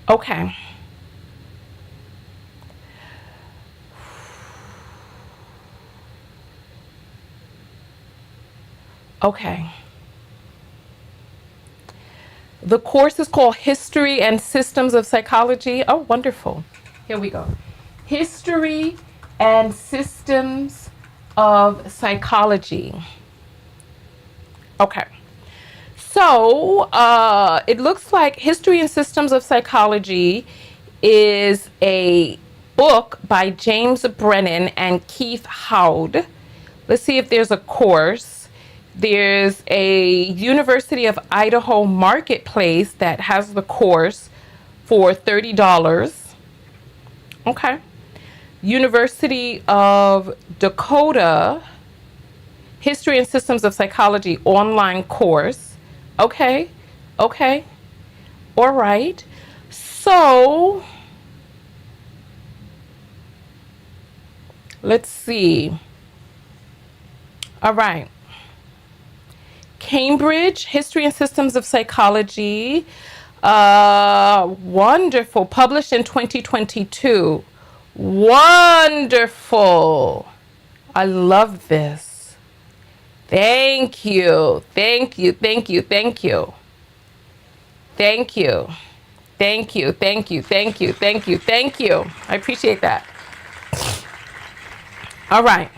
Okay. Okay. The course is called History and Systems of Psychology. Oh, wonderful. Here we go. History and Systems of Psychology. Okay. So it looks like History and Systems of Psychology is a book by James Brennan and Keith Howd. Let's see if there's a course. There's a University of Idaho marketplace that has the course for $30. Okay. University of Dakota History and Systems of Psychology online course. Okay. Okay. All right. So let's see. All right. Cambridge History and Systems of Psychology. Wonderful. Published in 2022. Wonderful. I love this. Thank you. Thank you. Thank you. Thank you. Thank you. Thank you. Thank you. Thank you. Thank you. Thank you. I appreciate that. All right.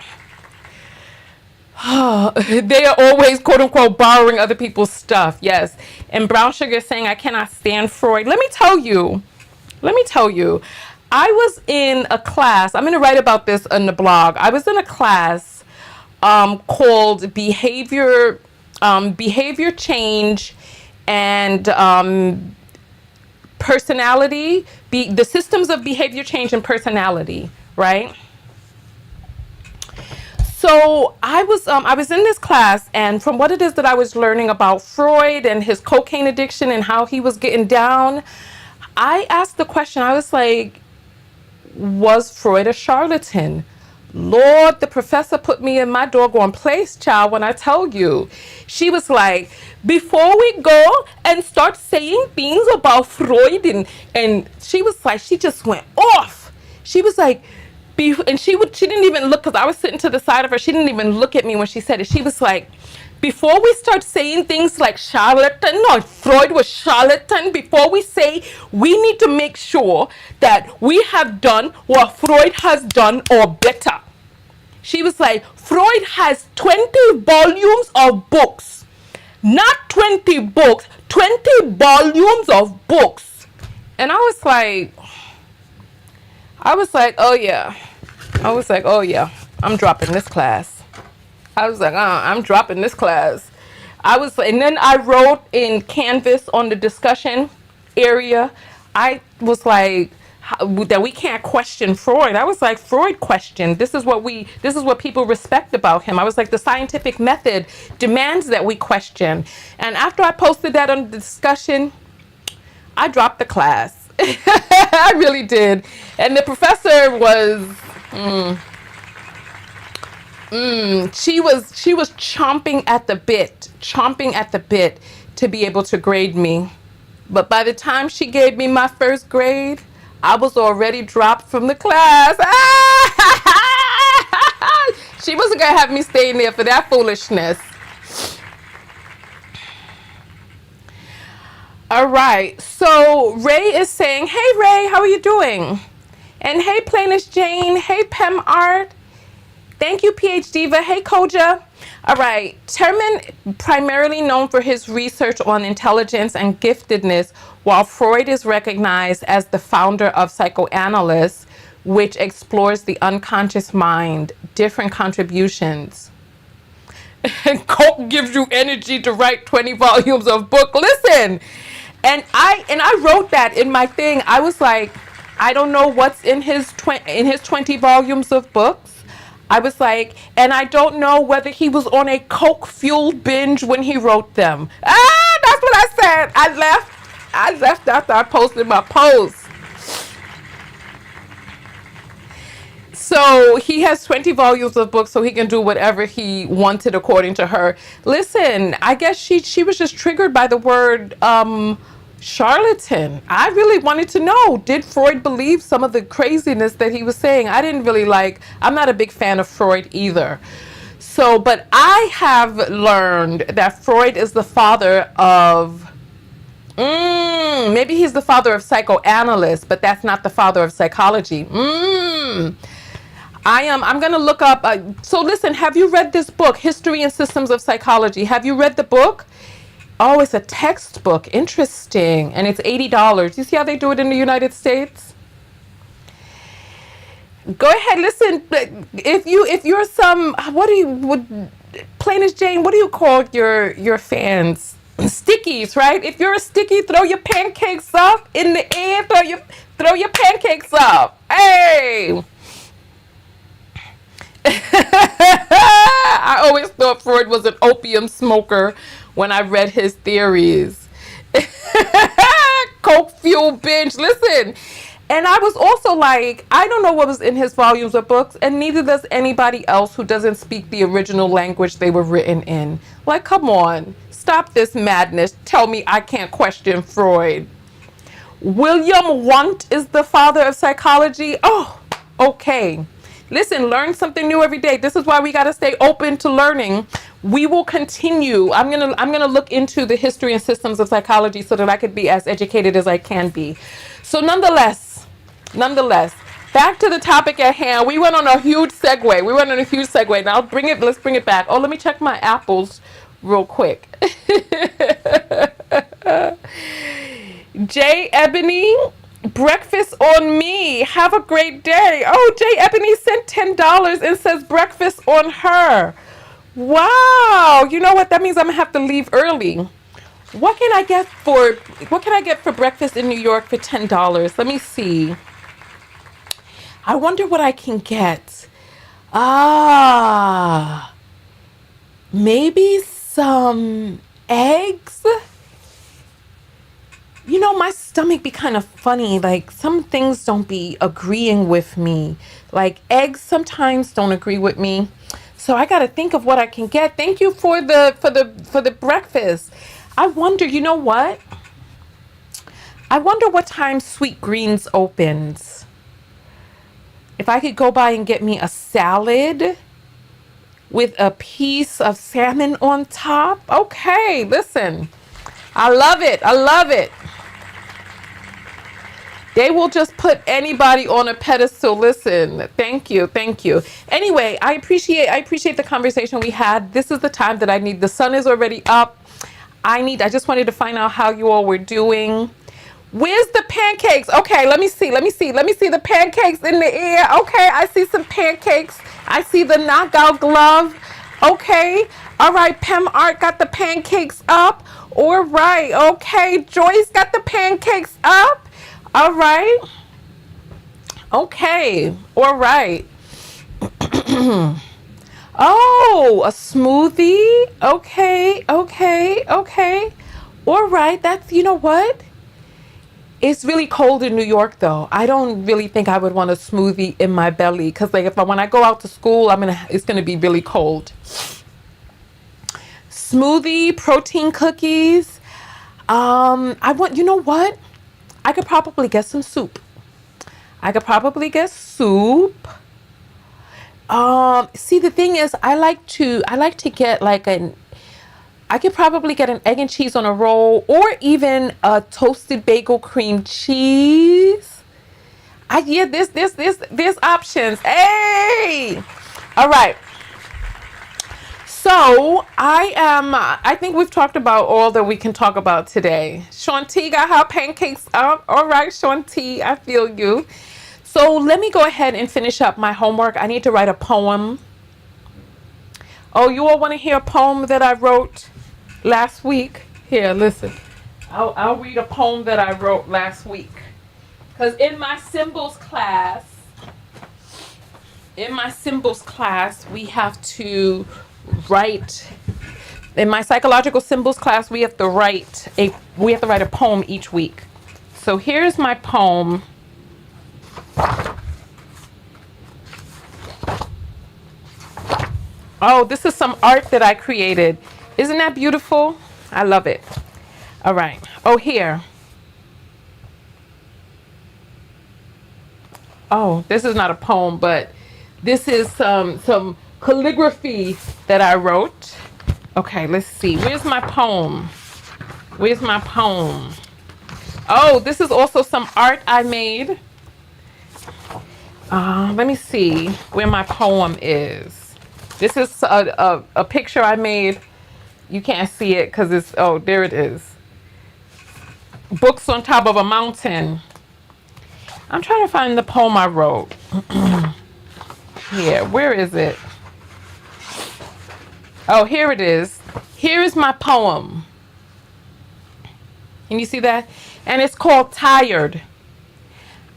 They are always, quote unquote, borrowing other people's stuff. Yes. And Brown Sugar is saying, I cannot stand Freud. Let me tell you. I was in a class. I'm going to write about this on the blog. I was in a class called behavior change and personality, the systems of behavior change and personality, right? So I was in this class, and from what it is that I was learning about Freud and his cocaine addiction and how he was getting down, I asked the question. I was like, was Freud a charlatan? Lord, the professor put me in my doggone place, child, when I tell you. She was like, before we go and start saying things about Freud, and she was like, she just went off. She was like, and she didn't even look, because I was sitting to the side of her. She didn't even look at me when she said it. She was like, before we start saying things like charlatan or Freud was charlatan, before we say, we need to make sure that we have done what Freud has done or better. She was like, Freud has 20 volumes of books, not 20 books, 20 volumes of books. And oh yeah. I'm dropping this class. I was like, I'm dropping this class. And then I wrote in Canvas on the discussion area. I was like, that we can't question Freud. I was like, Freud questioned. This is what people respect about him. I was like, the scientific method demands that we question. And after I posted that on the discussion, I dropped the class. I really did. And the professor was, she was chomping at the bit to be able to grade me. But by the time she gave me my first grade, I was already dropped from the class. She wasn't going to have me staying there for that foolishness. All right. So Ray is saying, hey, Ray, how are you doing? And hey, Plainest Jane. Hey, Pem Art. Thank you, PhD Diva. Hey, Koja. All right. Terman, primarily known for his research on intelligence and giftedness, while Freud is recognized as the founder of psychoanalysis, which explores the unconscious mind, different contributions. And Coke gives you energy to write 20 volumes of book. Listen, and I wrote that in my thing. I was like, I don't know what's in his 20 volumes of books. I was like, and I don't know whether he was on a coke-fueled binge when he wrote them. That's what I said. I left after I posted my post. So he has 20 volumes of books, so he can do whatever he wanted according to her. Listen, I guess she was just triggered by the word charlatan. I really wanted to know, did Freud believe some of the craziness that he was saying? I'm not a big fan of Freud either. So, but I have learned that Freud is the father of, maybe he's the father of psychoanalysts, but that's not the father of psychology. I'm going to look up. So listen, have you read this book, History and Systems of Psychology? Have you read the book? Oh, it's a textbook. Interesting. And it's $80. You see how they do it in the United States? Go ahead, listen. If you're some, Plainest Jane, what do you call your fans? Stickies, right? If you're a sticky, throw your pancakes up in the air. Throw your pancakes up. Hey. I always thought Freud was an opium smoker when I read his theories. Coke fuel binge. Listen. And I was also like, I don't know what was in his volumes of books, and neither does anybody else who doesn't speak the original language they were written in. Like, come on. Stop this madness. Tell me I can't question Freud. William Wundt is the father of psychology. Oh, okay. Listen, learn something new every day. This is why we got to stay open to learning. We will continue. I'm gonna look into the history and systems of psychology so that I could be as educated as I can be. So nonetheless, back to the topic at hand. We went on a huge segue. Now let's bring it back. Oh, let me check my apples real quick. Jay Ebony, breakfast on me. Have a great day. Oh, Jay Ebony sent $10 and says breakfast on her. Wow. You know what? That means I'm gonna have to leave early. What can I get for breakfast in New York for $10? Let me see. I wonder what I can get. Maybe some eggs. You know, my stomach be kind of funny. Like, some things don't be agreeing with me. Like, eggs sometimes don't agree with me. So I got to think of what I can get. Thank you for the breakfast. I wonder, you know what? I wonder what time Sweet Greens opens. If I could go by and get me a salad with a piece of salmon on top. Okay, listen. I love it. They will just put anybody on a pedestal. Listen, thank you. Anyway, I appreciate the conversation we had. This is the time that I need. The sun is already up. I just wanted to find out how you all were doing. Where's the pancakes? Okay, let me see. Let me see the pancakes in the air. Okay, I see some pancakes. I see the knockout glove. Okay. All right, Pem Art got the pancakes up. All right. Okay, Joyce got the pancakes up. All right. Okay. All right. Oh, a smoothie. Okay. All right. That's, you know what? It's really cold in New York, though. I don't really think I would want a smoothie in my belly because, like, when I go out to school, it's gonna be really cold. Smoothie, protein cookies. You know what? I could probably get some soup. See, the thing is, I like to get like I could probably get an egg and cheese on a roll or even a toasted bagel cream cheese. There's options. Hey! All right. So I think we've talked about all that we can talk about today. Shanti got her pancakes up. All right, Shanti, I feel you. So let me go ahead and finish up my homework. I need to write a poem. Oh, you all want to hear a poem that I wrote last week? Here, listen. I'll read a poem that I wrote last week. Because in my symbols class, we have to write. In my psychological symbols class, we have to write a poem each week. So here's my poem. Oh, this is some art that I created. Isn't that beautiful? I love it. All right. Oh, here. Oh, this is not a poem, but this is some calligraphy that I wrote. Okay, let's see. Where's my poem? Oh, this is also some art I made. Let me see where my poem is. This is a picture I made. You can't see it because it's, oh, there it is. Books on top of a mountain. I'm trying to find the poem I wrote. Here, where is it? Oh, here it is. Here is my poem. Can you see that? And it's called Tired.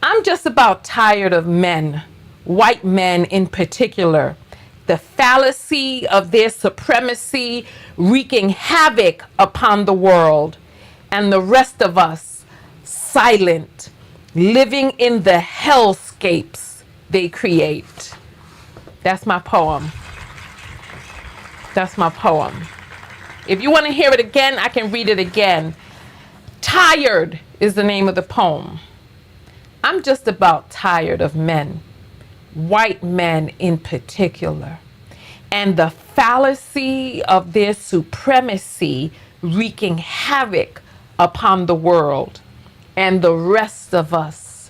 I'm just about tired of men, white men in particular. The fallacy of their supremacy wreaking havoc upon the world, and the rest of us silent, living in the hellscapes they create. That's my poem. If you want to hear it again, I can read it again. Tired is the name of the poem. I'm just about tired of men, white men in particular, and the fallacy of their supremacy wreaking havoc upon the world, and the rest of us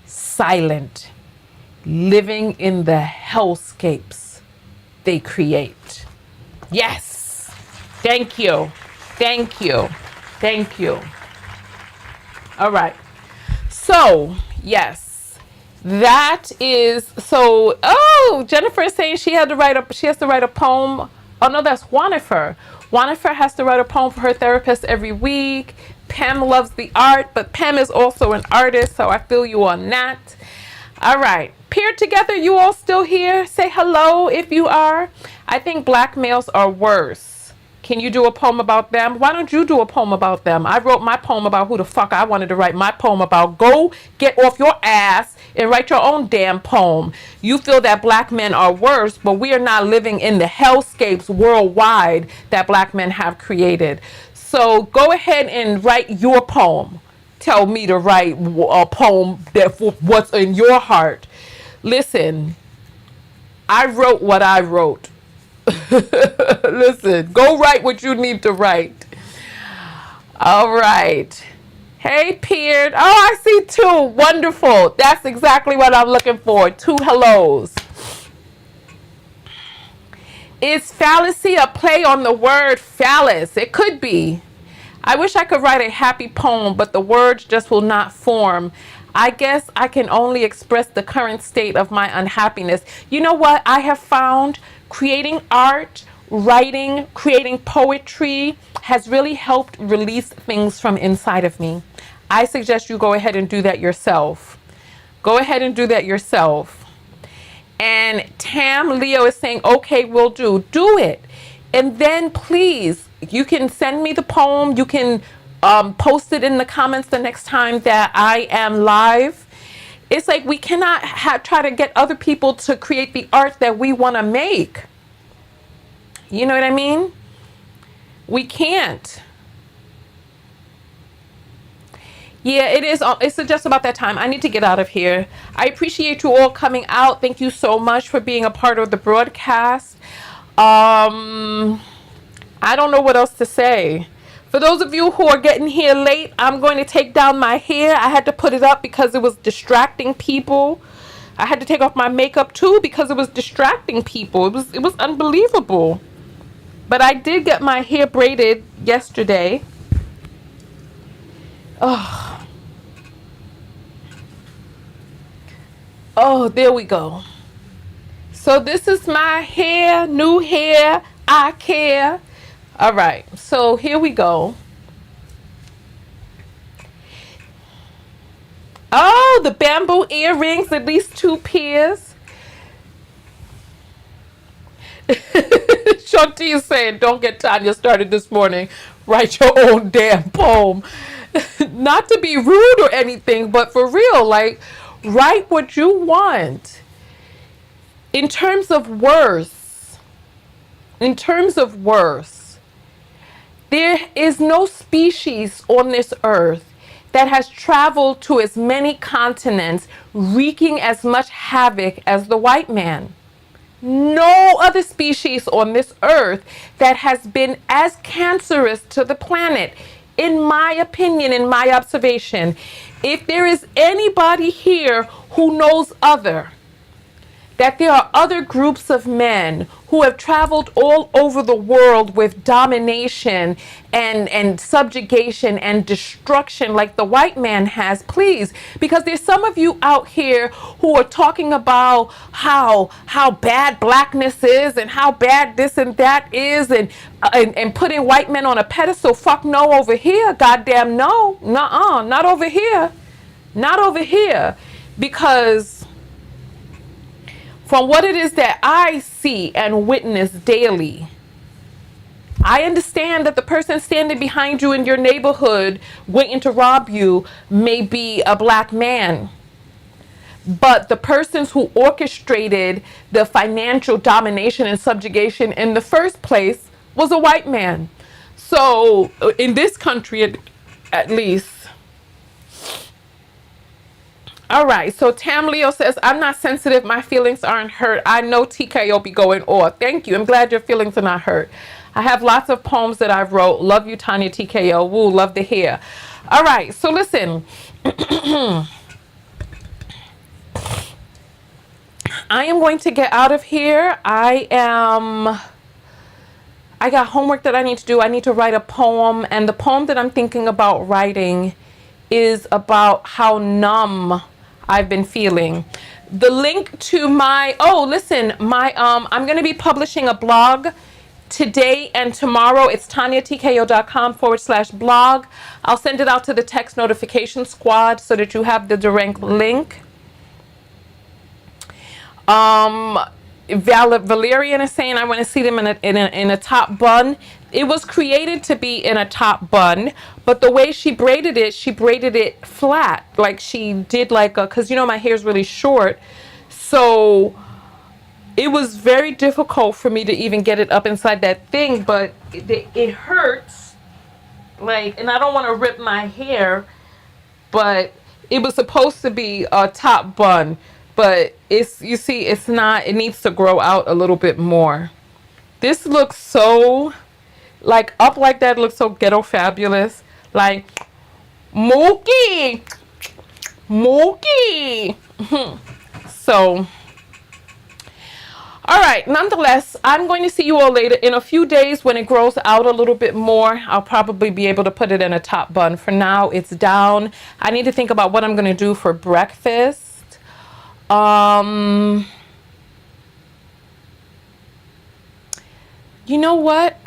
silent, living in the hellscapes they create. Yes. Thank you. All right. So, yes, that is, so, oh, Jennifer is saying she has to write a poem. Oh, no, that's Wanifer. Wanifer has to write a poem for her therapist every week. Pam loves the art, but Pam is also an artist, so I feel you on that. All right. Peer together, you all still here? Say hello if you are. I think black males are worse. Can you do a poem about them? Why don't you do a poem about them? I wrote my poem about who the fuck I wanted to write my poem about. Go get off your ass and write your own damn poem. You feel that black men are worse, but we are not living in the hellscapes worldwide that black men have created. So go ahead and write your poem. Tell me to write a poem that for what's in your heart. Listen, I wrote what I wrote. Listen, go write what you need to write. All right. Hey, Peard. Oh, I see two. Wonderful. That's exactly what I'm looking for. Two hellos. Is fallacy a play on the word phallus? It could be. I wish I could write a happy poem, but the words just will not form. I guess I can only express the current state of my unhappiness. You know what I have found? Creating art, writing, creating poetry has really helped release things from inside of me. I suggest you go ahead and do that yourself. Go ahead and do that yourself. And Tam Leo is saying, okay, we'll do it. And then please, you can send me the poem. You can post it in the comments the next time that I am live. It's like we cannot try to get other people to create the art that we want to make. You know what I mean? We can't. Yeah, it is. It's just about that time. I need to get out of here. I appreciate you all coming out. Thank you so much for being a part of the broadcast. I don't know what else to say. For those of you who are getting here late, I'm going to take down my hair. I had to put it up because it was distracting people. I had to take off my makeup too because it was distracting people. It was unbelievable. But I did get my hair braided yesterday. Oh, there we go. So this is my hair, new hair, I care. All right, so here we go. Oh, the bamboo earrings, at least 2 pairs. Shanti is saying, don't get Tonya started this morning. Write your own damn poem. Not to be rude or anything, but for real, like, write what you want. In terms of worth, there is no species on this earth that has traveled to as many continents, wreaking as much havoc as the white man. No other species on this earth that has been as cancerous to the planet, in my opinion, in my observation. If there is anybody here who knows that there are other groups of men who have traveled all over the world with domination and subjugation and destruction like the white man has, please, because there's some of you out here who are talking about how bad blackness is and how bad this and that is and putting white men on a pedestal. Fuck no over here. Goddamn no. Nuh-uh. Not over here. Not over here. Because from what it is that I see and witness daily, I understand that the person standing behind you in your neighborhood waiting to rob you may be a black man. But the persons who orchestrated the financial domination and subjugation in the first place was a white man. So in this country, at least. All right, so Tam Leo says, I'm not sensitive. My feelings aren't hurt. I know TKO be going off. Thank you. I'm glad your feelings are not hurt. I have lots of poems that I've wrote. Love you, Tonya TKO. Woo, love to hear. All right, so listen. I am going to get out of here. I got homework that I need to do. I need to write a poem. And the poem that I'm thinking about writing is about how numb I've been feeling. The link to my, I'm going to be publishing a blog today and tomorrow. It's tonyatko.com/blog. I'll send it out to the text notification squad so that you have the direct link. Valerian is saying I want to see them in a top bun. It was created to be in a top bun, but the way she braided it flat, like she did because my hair is really short, so it was very difficult for me to even get it up inside that thing. But it hurts, and I don't want to rip my hair, but it was supposed to be a top bun. But it's not. It needs to grow out a little bit more. This looks so, up like that, looks so ghetto fabulous. Like, Mookie. So, All right, nonetheless, I'm going to see you all later. In a few days, when it grows out a little bit more, I'll probably be able to put it in a top bun. For now, it's down. I need to think about what I'm going to do for breakfast. You know what?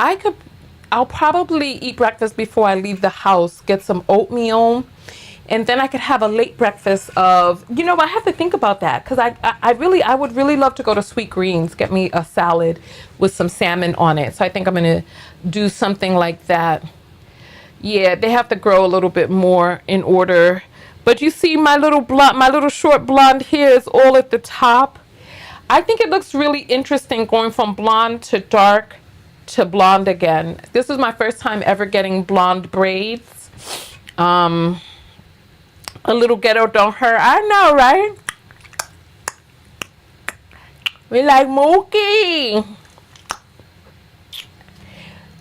I'll probably eat breakfast before I leave the house, get some oatmeal, and then I could have a late breakfast of, you know, I have to think about that because I would really love to go to Sweet Greens, get me a salad with some salmon on it. So I think I'm going to do something like that. Yeah, they have to grow a little bit more in order. But you see my little short blonde hair is all at the top. I think it looks really interesting going from blonde to dark to blonde again. This is my first time ever getting blonde braids. A little ghetto don't hurt. I know, right? We like Mookie.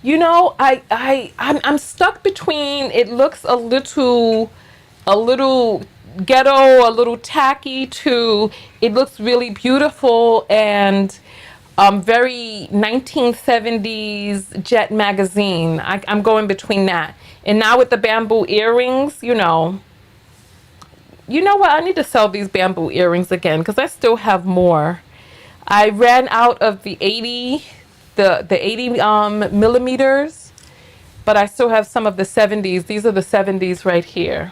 You know, I'm stuck between. It looks a little ghetto, a little tacky. To it looks really beautiful and very 1970s Jet magazine. I'm going between that. And now with the bamboo earrings, you know what? I need to sell these bamboo earrings again because I still have more. I ran out of the 80 millimeters, but I still have some of the 70s. These are the 70s right here.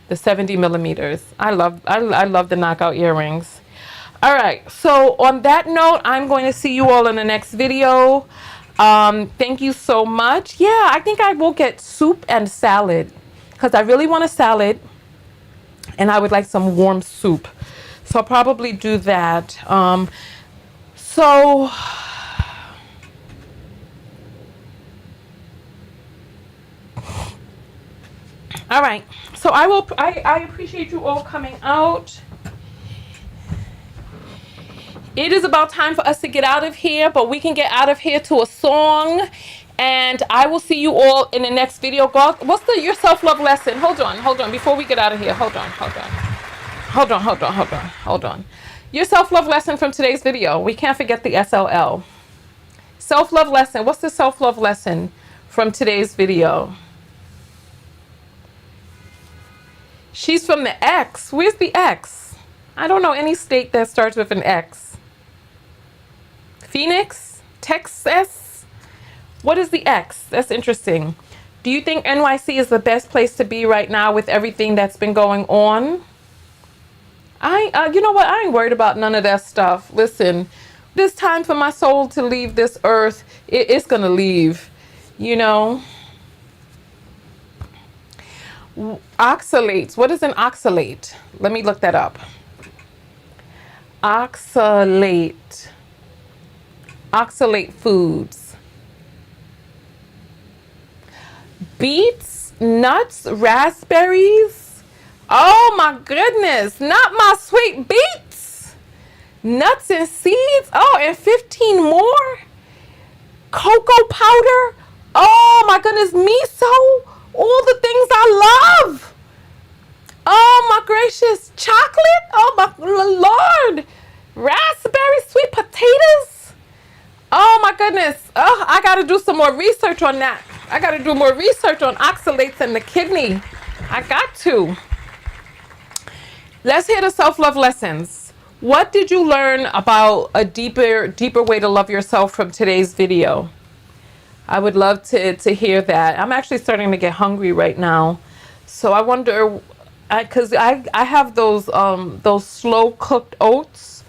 The 70 millimeters. I love the knockout earrings. All right. So on that note, I'm going to see you all in the next video. Thank you so much. Yeah, I think I will get soup and salad because I really want a salad. And I would like some warm soup. So I'll probably do that. All right. So I appreciate you all coming out. It is about time for us to get out of here, but we can get out of here to a song. And I will see you all in the next video. What's your self-love lesson? Hold on. Before we get out of here, hold on. Your self-love lesson from today's video. We can't forget the SLL. Self-love lesson. What's the self-love lesson from today's video? She's from the X. Where's the X? I don't know any state that starts with an X. Phoenix? Texas? What is the X? That's interesting. Do you think NYC is the best place to be right now with everything that's been going on? You know what? I ain't worried about none of that stuff. Listen, it's time for my soul to leave this earth. It's gonna leave, you know. Oxalates. What is an oxalate? Let me look that up. Oxalate. Oxalate foods. Beets, nuts, raspberries. Oh my goodness, not my sweet beets. Nuts and seeds. Oh, and 15 more. Cocoa powder. Oh my goodness, miso. All the things I love. Oh my gracious, chocolate. Oh my Lord. Raspberry, sweet potatoes. Oh my goodness. Oh, I got to do some more research on that. I got to do more research on oxalates and the kidney. I got to. Let's hear the self-love lessons. What did you learn about a deeper way to love yourself from today's video? I would love to hear that. I'm actually starting to get hungry right now. So I wonder, because I have those slow cooked oats,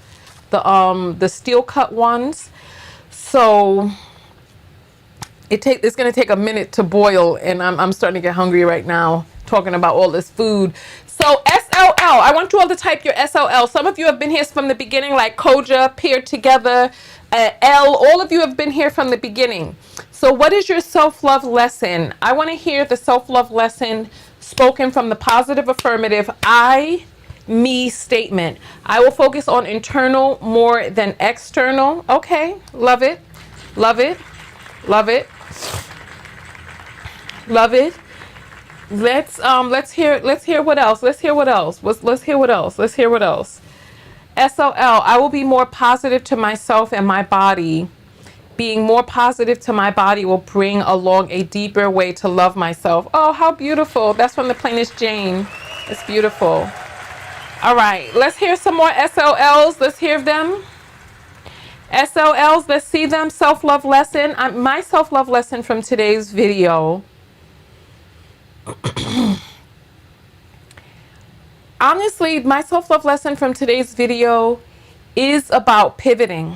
the steel cut ones. So it's going to take a minute to boil, and I'm starting to get hungry right now talking about all this food. So SLL, I want you all to type your SLL. Some of you have been here from the beginning, like Koja, Peer Together, L. All of you have been here from the beginning. So what is your self-love lesson? I want to hear the self-love lesson spoken from the positive affirmative I, me statement. I will focus on internal more than external. Okay, love it. Love it. Love it. Love it. Let's hear what else. Let's hear what else. SOL, I will be more positive to myself and my body. Being more positive to my body will bring along a deeper way to love myself. Oh, how beautiful. That's from the plainest Jane. It's beautiful. All right, let's hear some more SOLs. Let's hear them. SOLs, let's see them. Self-love lesson. My self-love lesson from today's video. Honestly, my self-love lesson from today's video is about pivoting.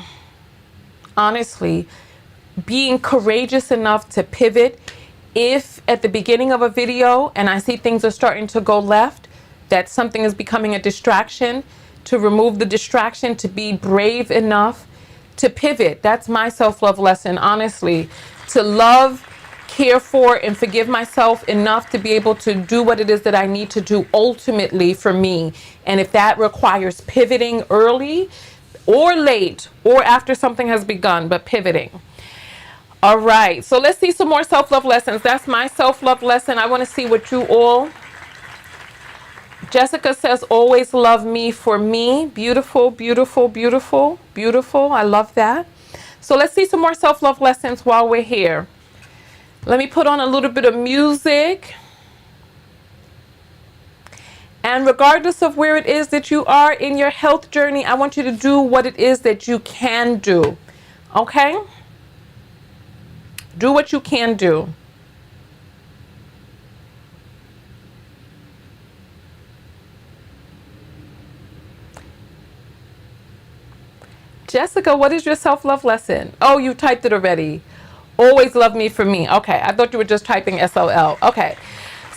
Honestly, being courageous enough to pivot. If at the beginning of a video and I see things are starting to go left, that something is becoming a distraction, to remove the distraction, to be brave enough to pivot. That's my self-love lesson, honestly. To love, care for, and forgive myself enough to be able to do what it is that I need to do ultimately for me. And if that requires pivoting early or late or after something has begun, but pivoting. All right, so let's see some more self-love lessons. That's my self-love lesson. I want to see what you all. Jessica says, always love me for me. Beautiful, beautiful, beautiful, beautiful. I love that. So let's see some more self-love lessons while we're here. Let me put on a little bit of music. And regardless of where it is that you are in your health journey, I want you to do what it is that you can do. Okay? Do what you can do. Jessica, what is your self-love lesson? Oh, you typed it already. Always love me for me. Okay, I thought you were just typing SOL. Okay,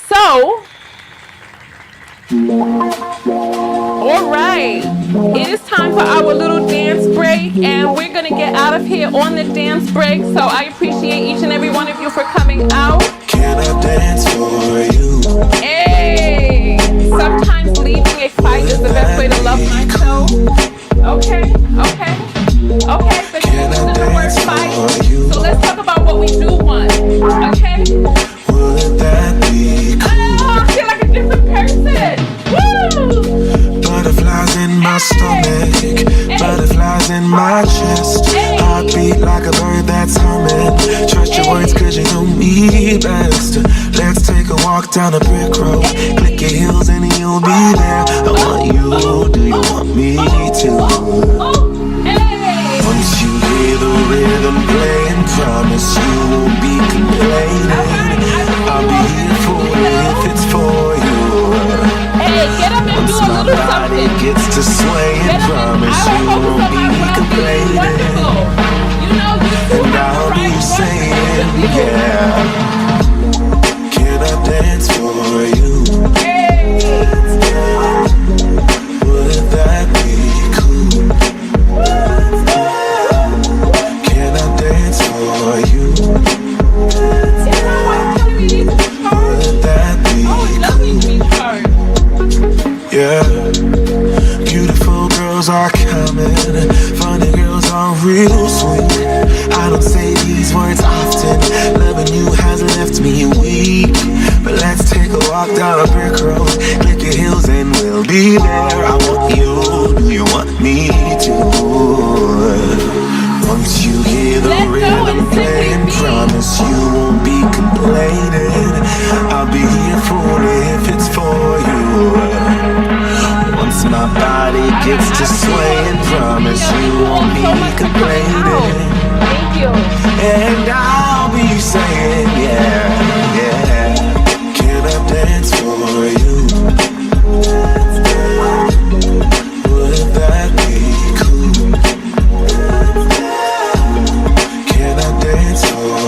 so, all right. It is time for our little dance break, and we're going to get out of here on the dance break. So I appreciate each and every one of you for coming out. Can I dance for you? Hey, sometimes leaving a fight is the best way to love myself. Okay, okay. Okay, so here's the word fight. So let's talk about what we do want. Okay? Would that be cool? Oh, I feel like a different person. Woo! Butterflies in my stomach, butterflies in my chest. Heartbeat like a bird that's humming. Trust your words cause you know me best. Let's take a walk down a brick road. Click your heels and you'll be there. I want you, do you want me to? Once you hear the rhythm playing, promise you won't be complaining. I'll be here for you if it's for you. Hey, get up and do a little something. Once my body gets to swaying, promise you won't be complaining. And I'll be saying, yeah. Can I dance for you? Would that be cool? Can I dance for you? Would that be cool? Yeah. Beautiful girls are coming, funny girls are real sweet. I don't say these words often, loving you has left me weak. But let's take a walk down a brick road, click your heels and we'll be there. I want you, do you want me to? Once you hear the rhythm playing, promise you won't be complaining. I'll be here for it if it's for you. Once my body gets to swaying, promise you won't be complaining. Thank you. And I'll be saying, yeah, yeah. Can I dance for you? Would that be cool? Can I dance for